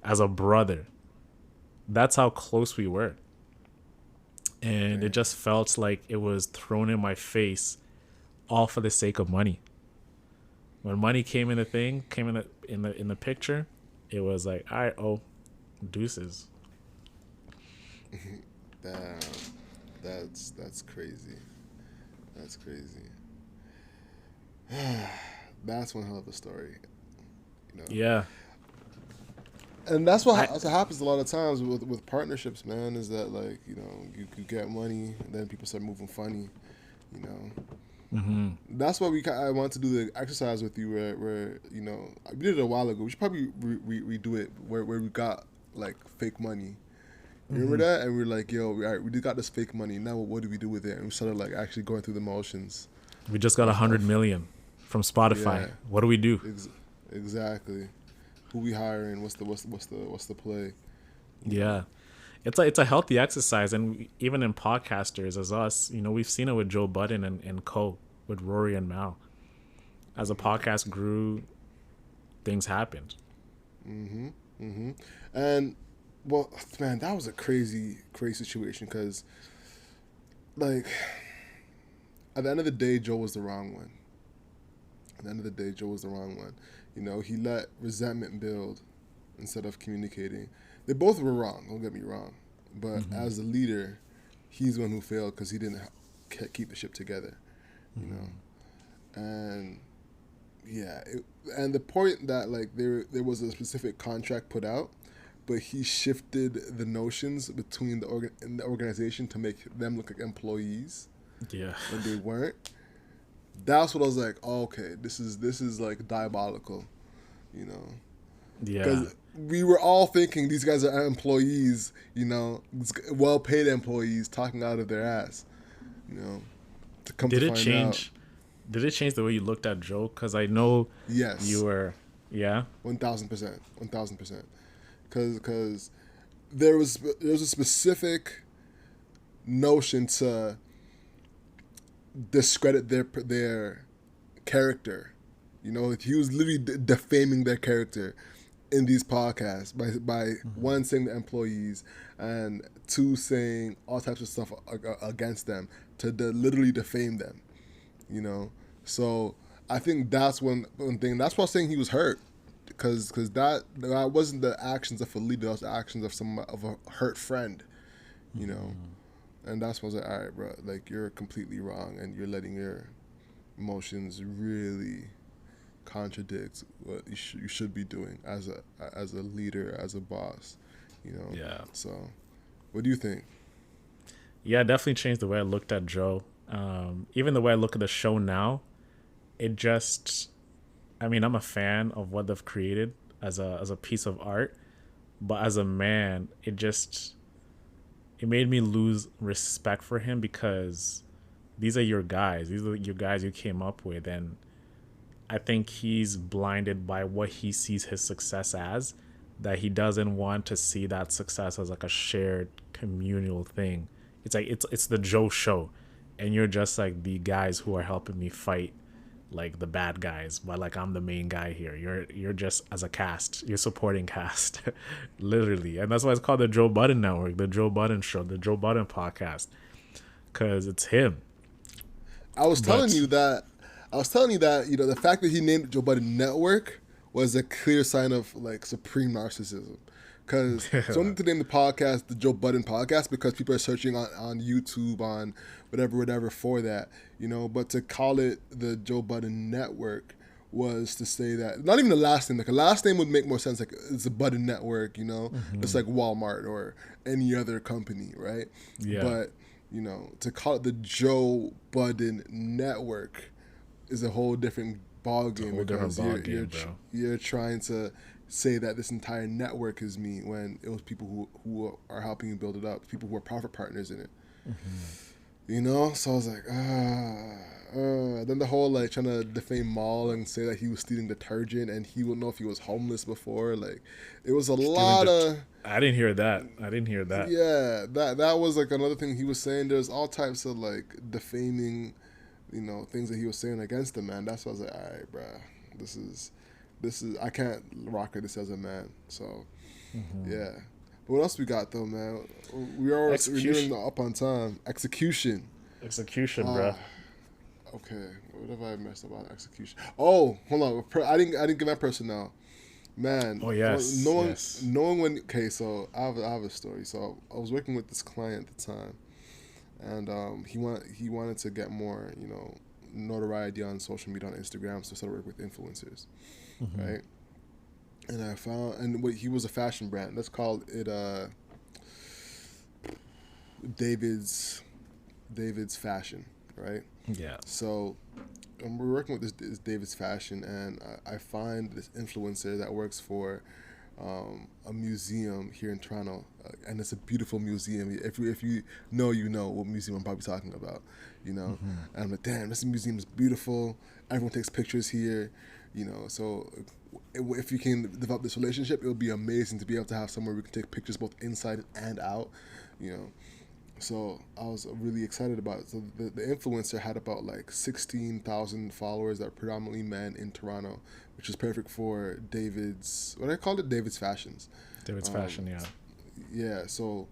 as a brother. That's how close we were. And it Damn. just felt like it was thrown in my face all for the sake of money. When money came in the thing, came in the picture, it was like, all right, oh, deuces. Damn. That's crazy. That's crazy. That's one hell of a story. You know. Yeah. And that's I what happens a lot of times with partnerships, man. Is that like you get money, and then people start moving funny, you know. That's why I want to do the exercise with you, where we did it a while ago. We should probably redo it where we got like fake money. Remember that? And we are like, yo, all right, we just got this fake money. Now what do we do with it? And we started like actually going through the motions we just got of 100 million from yeah, Spotify. What do we do? ex- exactly. Who we hiring? What's the play? You know. Yeah. It's a healthy exercise, and even in podcasters as us, we've seen it with Joe Budden and Co, with Rory and Mal. As a podcast grew, things happened. And well, man, that was a crazy situation because like at the end of the day, Joe was the wrong one. At the end of the day, Joe was the wrong one. He let resentment build instead of communicating. They both were wrong, don't get me wrong. But as a leader, he's the one who failed because he didn't keep the ship together, you know? And yeah, and the point that like there was a specific contract put out, but he shifted the notions between in the organization to make them look like employees Yeah. when they weren't. That's what I was like, oh, okay, this is like diabolical, you know, Yeah. because we were all thinking these guys are employees, well-paid employees talking out of their ass, to come Did to it find out, change? Did it change the way you looked at Joe? Because I know you yes, were, yeah. 1,000%, 1,000%, because there was a specific notion to discredit their character. He was literally defaming their character in these podcasts by one saying the employees and two saying all types of stuff against them to literally defame them. So I think that's one thing. That's why I was saying he was hurt because that wasn't the actions of a leader. That was the actions of a hurt friend. And that's when I was like, all right, bro, like you're completely wrong, and you're letting your emotions really contradict what you should be doing as a leader, as a boss, Yeah. So, what do you think? Yeah, it definitely changed the way I looked at Joe. Even the way I look at the show now, it just, I'm a fan of what they've created as a piece of art, but as a man, it made me lose respect for him because these are your guys. These are your guys you came up with. And I think he's blinded by what he sees his success as, that he doesn't want to see that success as like a shared communal thing. It's like, it's the Joe show. And you're just like the guys who are helping me fight like the bad guys, but like I'm the main guy here. You're just as a cast, you're supporting cast, literally, and that's why it's called the Joe Budden Network, the Joe Budden Show, the Joe Budden Podcast, because it's him. I was telling But you that. The fact that he named Joe Budden Network was a clear sign of like supreme narcissism. Because it's only to name the podcast the Joe Budden Podcast because people are searching on YouTube, on whatever for that, But to call it the Joe Budden Network was to say that not even the last name. Like a last name would make more sense. Like it's a Budden Network, It's like Walmart or any other company, right? yeah, But to call it the Joe Budden Network is a whole different ball it's a game whole different because ball game, bro. you're trying to say that this entire network is me when it was people who are helping you build it up, people who are profit partners in it. So I was like, then the whole like trying to defame Maul and say that he was stealing detergent and he would know if he was homeless before, like it was a lot of I didn't hear that. yeah, that was like another thing he was saying. There's all types of like defaming, things that he was saying against the man. That's why I was like, all right, bruh, this is this is I can't rock this as a man. So Hmm. yeah. But what else we got though, man? We're nearing Execution, the up on time. Execution. execution, bro. Ah, okay. What have I messed up on execution? Oh, hold on. I didn't give my personnel. Man, Oh yes, yes. knowing when. Okay, so I have a story. So I was working with this client at the time, and he wanted to get more, notoriety on social media on Instagram, so I started working with influencers, Hmm. right? And I found, and what he was a fashion brand. Let's call it David's David's Fashion, right? Yeah. So we're working with this David's Fashion, and I find this influencer that works for a museum here in Toronto, and it's a beautiful museum. If you know, you know what museum I'm probably talking about, you know. Hmm. And I'm like, damn, this museum is beautiful. Everyone takes pictures here, So if you can develop this relationship, it would be amazing to be able to have somewhere we can take pictures both inside and out, you know. So I was really excited about it. So the influencer had about like 16,000 followers that are predominantly men in Toronto, which is perfect for David's, what I called it, David's Fashions. David's Um, fashion, yeah. yeah, so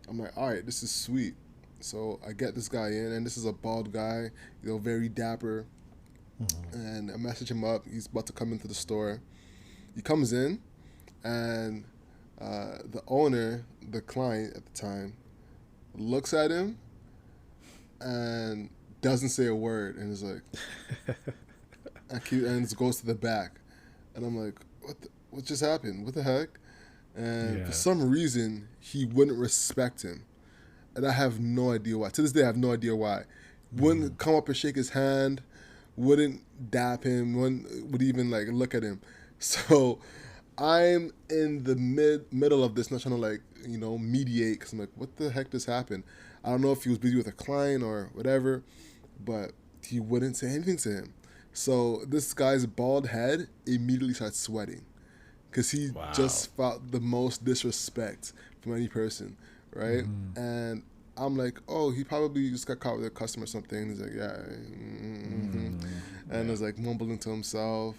I'm like, all right, this is sweet. So I get this guy in, and this is a bald guy, very dapper. Hmm. And I message him up. He's about to come into the store. He comes in, and the owner, the client at the time, looks at him and doesn't say a word, and is like, and goes to the back, and I'm like, what just happened? What the heck? And for Yeah. some reason, he wouldn't respect him, and I have no idea why. To this day, I have no idea why. Hmm. Wouldn't come up and shake his hand, wouldn't dap him, would even like look at him. So I'm in the middle of this, not trying to like mediate, because I'm like, what the heck just happened? I don't know if he was busy with a client or whatever, but he wouldn't say anything to him. So this guy's bald head immediately starts sweating because he Wow. just felt the most disrespect from any person, right? Hmm. And I'm like, oh, he probably just got caught with a customer or something. He's like, yeah, mm-hmm. Hmm. And Yeah. was like mumbling to himself.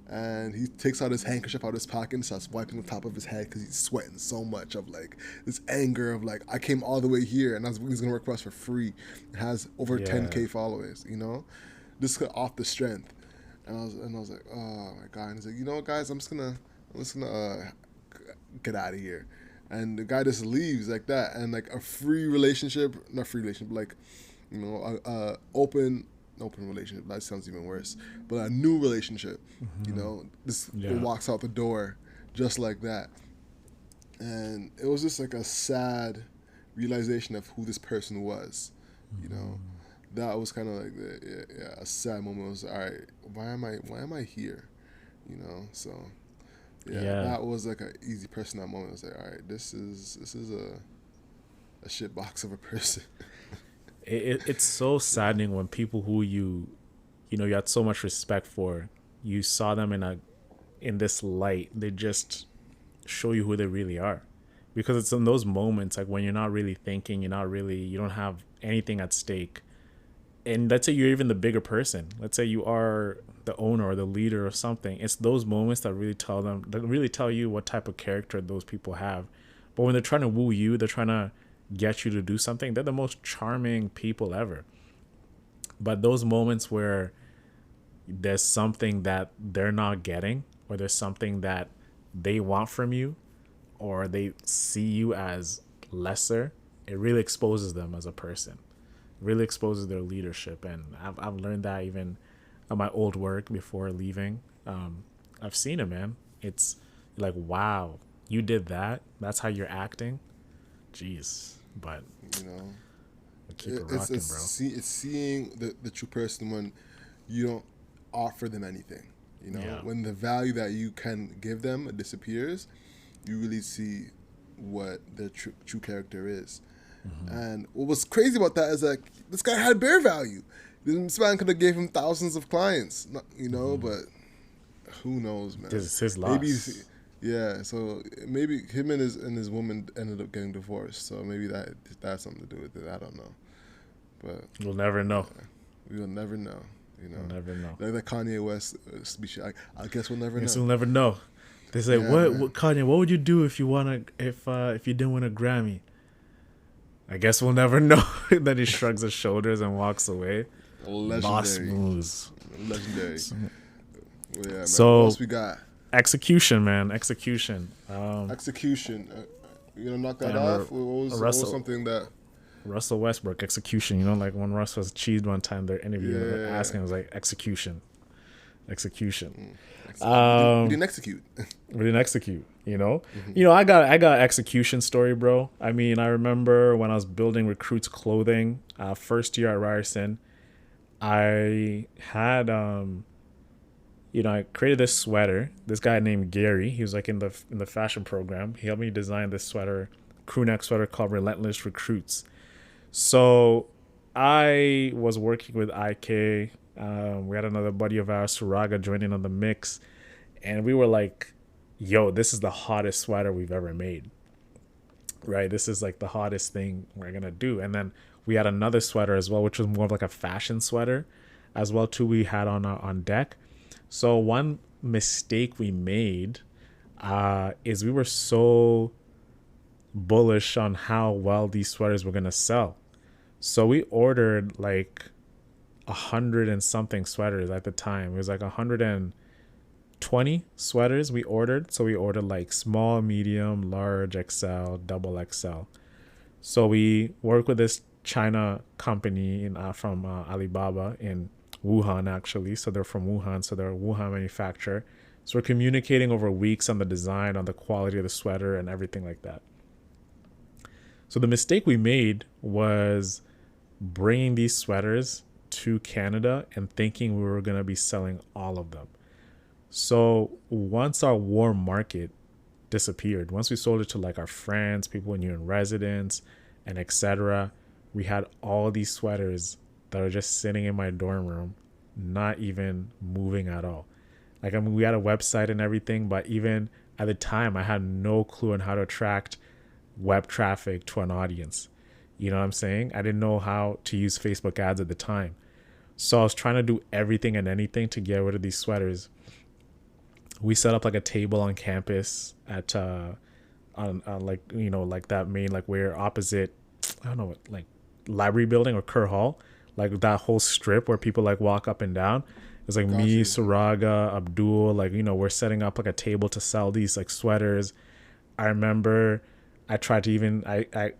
And he takes out his handkerchief out of his pocket and starts wiping the top of his head because he's sweating so much of like this anger of like, I came all the way here and he's gonna work for us for free. It has over Yeah. 10K followers, this off the strength. And I was like, oh my god. And he's like, you know what, guys, I'm just gonna get out of here. And the guy just leaves like that, and like a free relationship, not free relationship, like open relationship. That sounds even worse. But a new relationship, Hmm. this it Yeah. walks out the door just like that, and it was just like a sad realization of who this person was, you know. Hmm. That was kind of like a sad moment. It was all right. Why am I here? So yeah, Yeah. that was like an easy person. That moment, I was like, all right, this is a shit box of a person. It's so saddening when people who you had so much respect for, you saw them in this light. They just show you who they really are, because it's in those moments like when you're not really thinking, you don't have anything at stake, and let's say you're even the bigger person, let's say you are the owner or the leader or something. It's those moments that really tell you what type of character those people have. But when they're trying to woo you, they're trying to get you to do something, they're the most charming people ever. But those moments where there's something that they're not getting, or there's something that they want from you, or they see you as lesser, it really exposes them as a person, really exposes their leadership. And I've learned that even at my old work before leaving. I've seen it, man. It's like, wow, you did that. That's how you're acting. Jeez. But you know, we'll keep it it's rocking, bro. it's seeing the true person when you don't offer them anything. Yeah. When the value that you can give them disappears, you really see what their true character is. Hmm. And what was crazy about that is that this guy had bear value. This man could have gave him thousands of clients, Hmm. but who knows, This man? is his Maybe, loss. yeah. So maybe him and his woman ended up getting divorced. So maybe that has something to do with it. I don't know, but We'll never know. we will never know. You We'll know, never know. like that Kanye West speech. I guess we'll never Guess know. we'll never know. They say, Yeah, what man. Kanye? What would you do if you if you didn't win a Grammy? I guess we'll never know. Then he shrugs his shoulders and walks away. Boss Legendary, moves. legendary. So, Well, yeah, man. What else so we got? execution, man, execution. Execution. You gonna knock that Damn, off? What was Russell something that? Russell Westbrook execution. You know, like when Russ was cheesed one time, their interview, they're Yeah. asking, was like execution, execution. We Um, didn't execute. we didn't execute. Hmm. I got execution story, bro. I mean, I remember when I was building recruits clothing, first year at Ryerson, I had I created this sweater. This guy named Gary, he was like in the fashion program. He helped me design this sweater, crew neck sweater called Relentless Recruits. So I was working with IK. We had another buddy of ours, Suraga, joining on the mix, and we were like, "Yo, this is the hottest sweater we've ever made, right? This is like the hottest thing we're gonna do." And then we had another sweater as well, which was more of like a fashion sweater, as well too. We had on deck. So one mistake we made is we were so bullish on how well these sweaters were gonna sell. So we ordered like 100 and something sweaters at the time. It was like 120 sweaters we ordered. So we ordered like small, medium, large, XL, double XL. So we work with this China company from Alibaba in Wuhan, actually. So they're from Wuhan. So they're a Wuhan manufacturer. So we're communicating over weeks on the design, on the quality of the sweater, and everything like that. So the mistake we made was bringing these sweaters to Canada and thinking we were going to be selling all of them. So once our warm market disappeared, once we sold it to like our friends, people who knew in residence, and etc., we had all these sweaters that are just sitting in my dorm room, not even moving at all. Like, I mean, we had a website and everything, but even at the time, I had no clue on how to attract web traffic to an audience. You know what I'm saying? I didn't know how to use Facebook ads at the time. So I was trying to do everything and anything to get rid of these sweaters. We set up like a table on campus at on like like that main, like where opposite, I don't know what, like library building or Kerr Hall, like that whole strip where people like walk up and down. It's like Got me, you. Suraga, Abdul, like we're setting up like a table to sell these like sweaters. I remember I tried to even I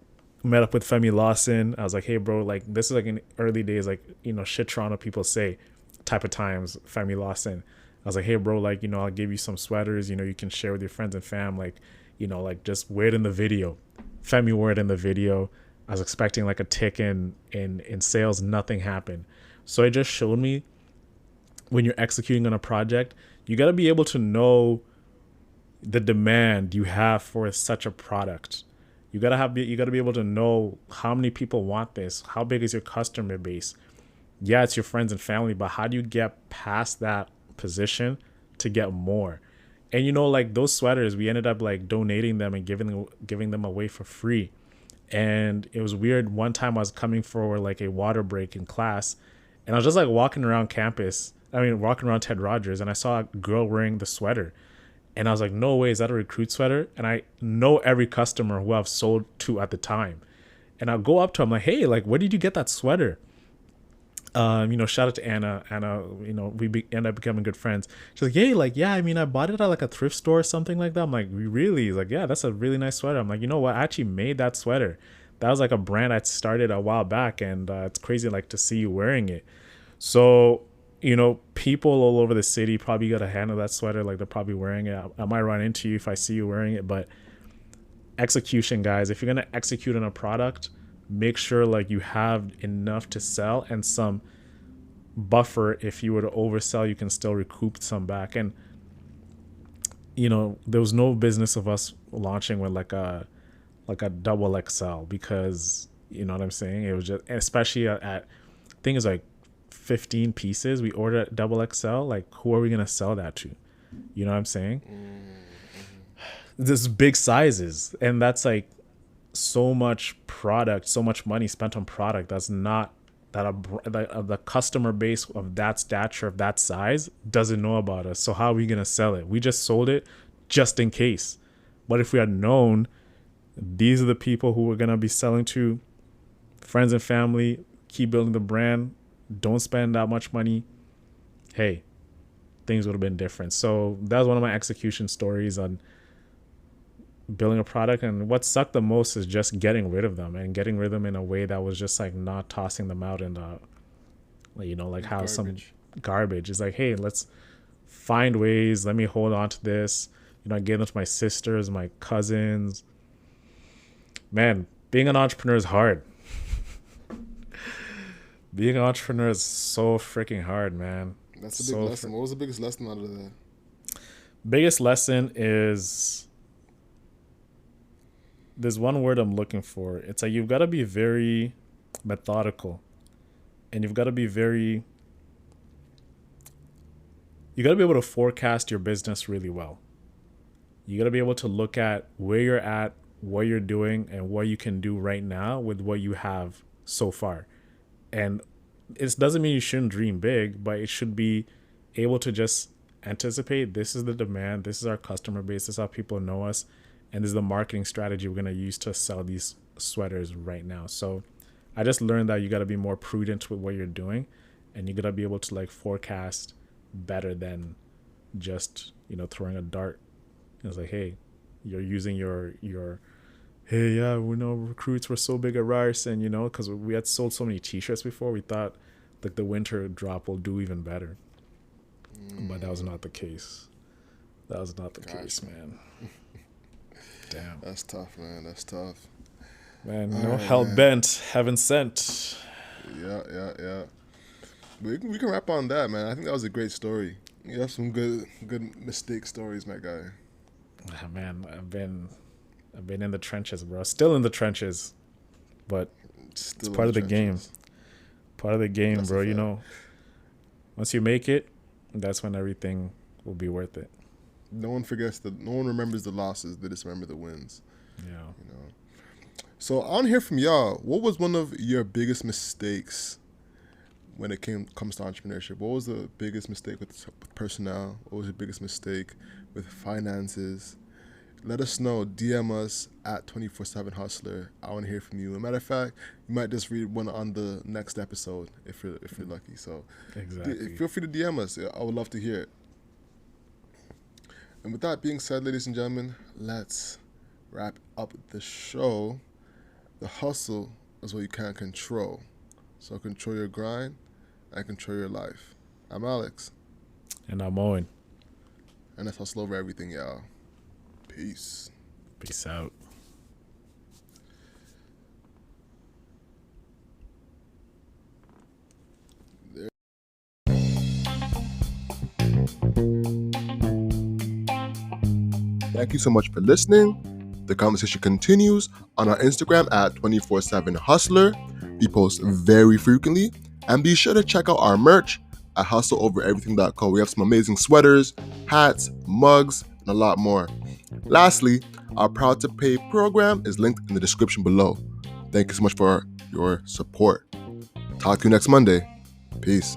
met up with Femi Lawson. I was like, hey bro, like this is like in early days, like shit Toronto people say type of times. Femi Lawson, I was like, hey bro, like I'll give you some sweaters, you can share with your friends and fam, like like just wear it in the video. Femi wore it in the video. I was expecting like a tick in sales. Nothing happened. So it just showed me, when you're executing on a project, you got to be able to know the demand you have for such a product. You got to be able to know how many people want this, how big is your customer base. Yeah, it's your friends and family, but how do you get past that position to get more? And like those sweaters, we ended up like donating them and giving them away for free. And it was weird. One time I was coming for like a water break in class, and I was just like walking around campus. I mean, walking around Ted Rogers, and I saw a girl wearing the sweater. And I was like, no way, is that a recruit sweater? And I know every customer who I've sold to at the time. And I'll go up to him like, hey, like, where did you get that sweater? Shout out to Anna. Anna, end up becoming good friends. She's like, hey, like, yeah, I mean, I bought it at like a thrift store or something like that. I'm like, really? He's like, yeah, that's a really nice sweater. I'm like, you know what? I actually made that sweater. That was like a brand I started a while back, and it's crazy like to see you wearing it. So, people all over the city probably got a hand of that sweater, like they're probably wearing it. I might run into you if I see you wearing it, but execution, guys, if you're going to execute on a product, make sure like you have enough to sell and some buffer. If you were to oversell, you can still recoup some back. And there was no business of us launching with like a double XL, because you know what I'm saying, it was just, especially at I think it's like 15 pieces we ordered at double XL. Like, who are we gonna sell that to? You know what I'm saying? This big sizes, and that's like so much product, so much money spent on product the customer base of that stature, of that size, doesn't know about us. So how are we gonna sell it? We just sold it just in case. But if we had known these are the people who we're gonna be selling to, friends and family, keep building the brand, don't spend that much money, hey, things would have been different. So that was one of my execution stories on building a product. And what sucked the most is just getting rid of them, and getting rid of them in a way that was just like not tossing them out in the, like how Garbage. some garbage is like, hey, let's find ways, let me hold on to this. I gave them to my sisters, my cousins. Man, being an entrepreneur is hard. Being an entrepreneur is so freaking hard, man. That's a big lesson. What was the biggest lesson out of that? Biggest lesson is, there's one word I'm looking for. It's like you've got to be very methodical, and you got to be able to forecast your business really well. You got to be able to look at where you're at, what you're doing, and what you can do right now with what you have so far. And it doesn't mean you shouldn't dream big, but it should be able to just anticipate, this is the demand, this is our customer base, this is how people know us, and this is the marketing strategy we're going to use to sell these sweaters right now. So I just learned that you got to be more prudent with what you're doing, and you got to be able to like forecast better than just, throwing a dart. It's like, hey, you're using your hey, yeah, we know recruits were so big at Ryerson, because we had sold so many t-shirts before, we thought like the winter drop will do even better. But that was not the case. That was not the case, man. Damn. That's tough, man. That's tough. Man, hell bent, heaven sent. Yeah. We can wrap on that, man. I think that was a great story. You have some good mistake stories, my guy. Oh, man, I've been in the trenches, bro. Still in the trenches, but it's part of the game. Part of the game, that's bro. Once you make it, that's when everything will be worth it. No one remembers the losses. They just remember the wins. Yeah. So I want to hear from y'all. What was one of your biggest mistakes when it comes to entrepreneurship? What was the biggest mistake with personnel? What was your biggest mistake with finances? Let us know. DM us at 247hustler. I want to hear from you. As a matter of fact, you might just read one on the next episode if you're lucky. So exactly. Feel free to DM us. I would love to hear it. And with that being said, ladies and gentlemen, let's wrap up the show. The hustle is what you can't control. So control your grind and control your life. I'm Alex. And I'm Owen. And let's hustle over everything, y'all. Peace. Peace out. Thank you so much for listening. The conversation continues on our Instagram at 247hustler. We post very frequently. And be sure to check out our merch at hustleovereverything.co. We have some amazing sweaters, hats, mugs, and a lot more. Lastly, our Proud to Pay program is linked in the description below. Thank you so much for your support. Talk to you next Monday. Peace.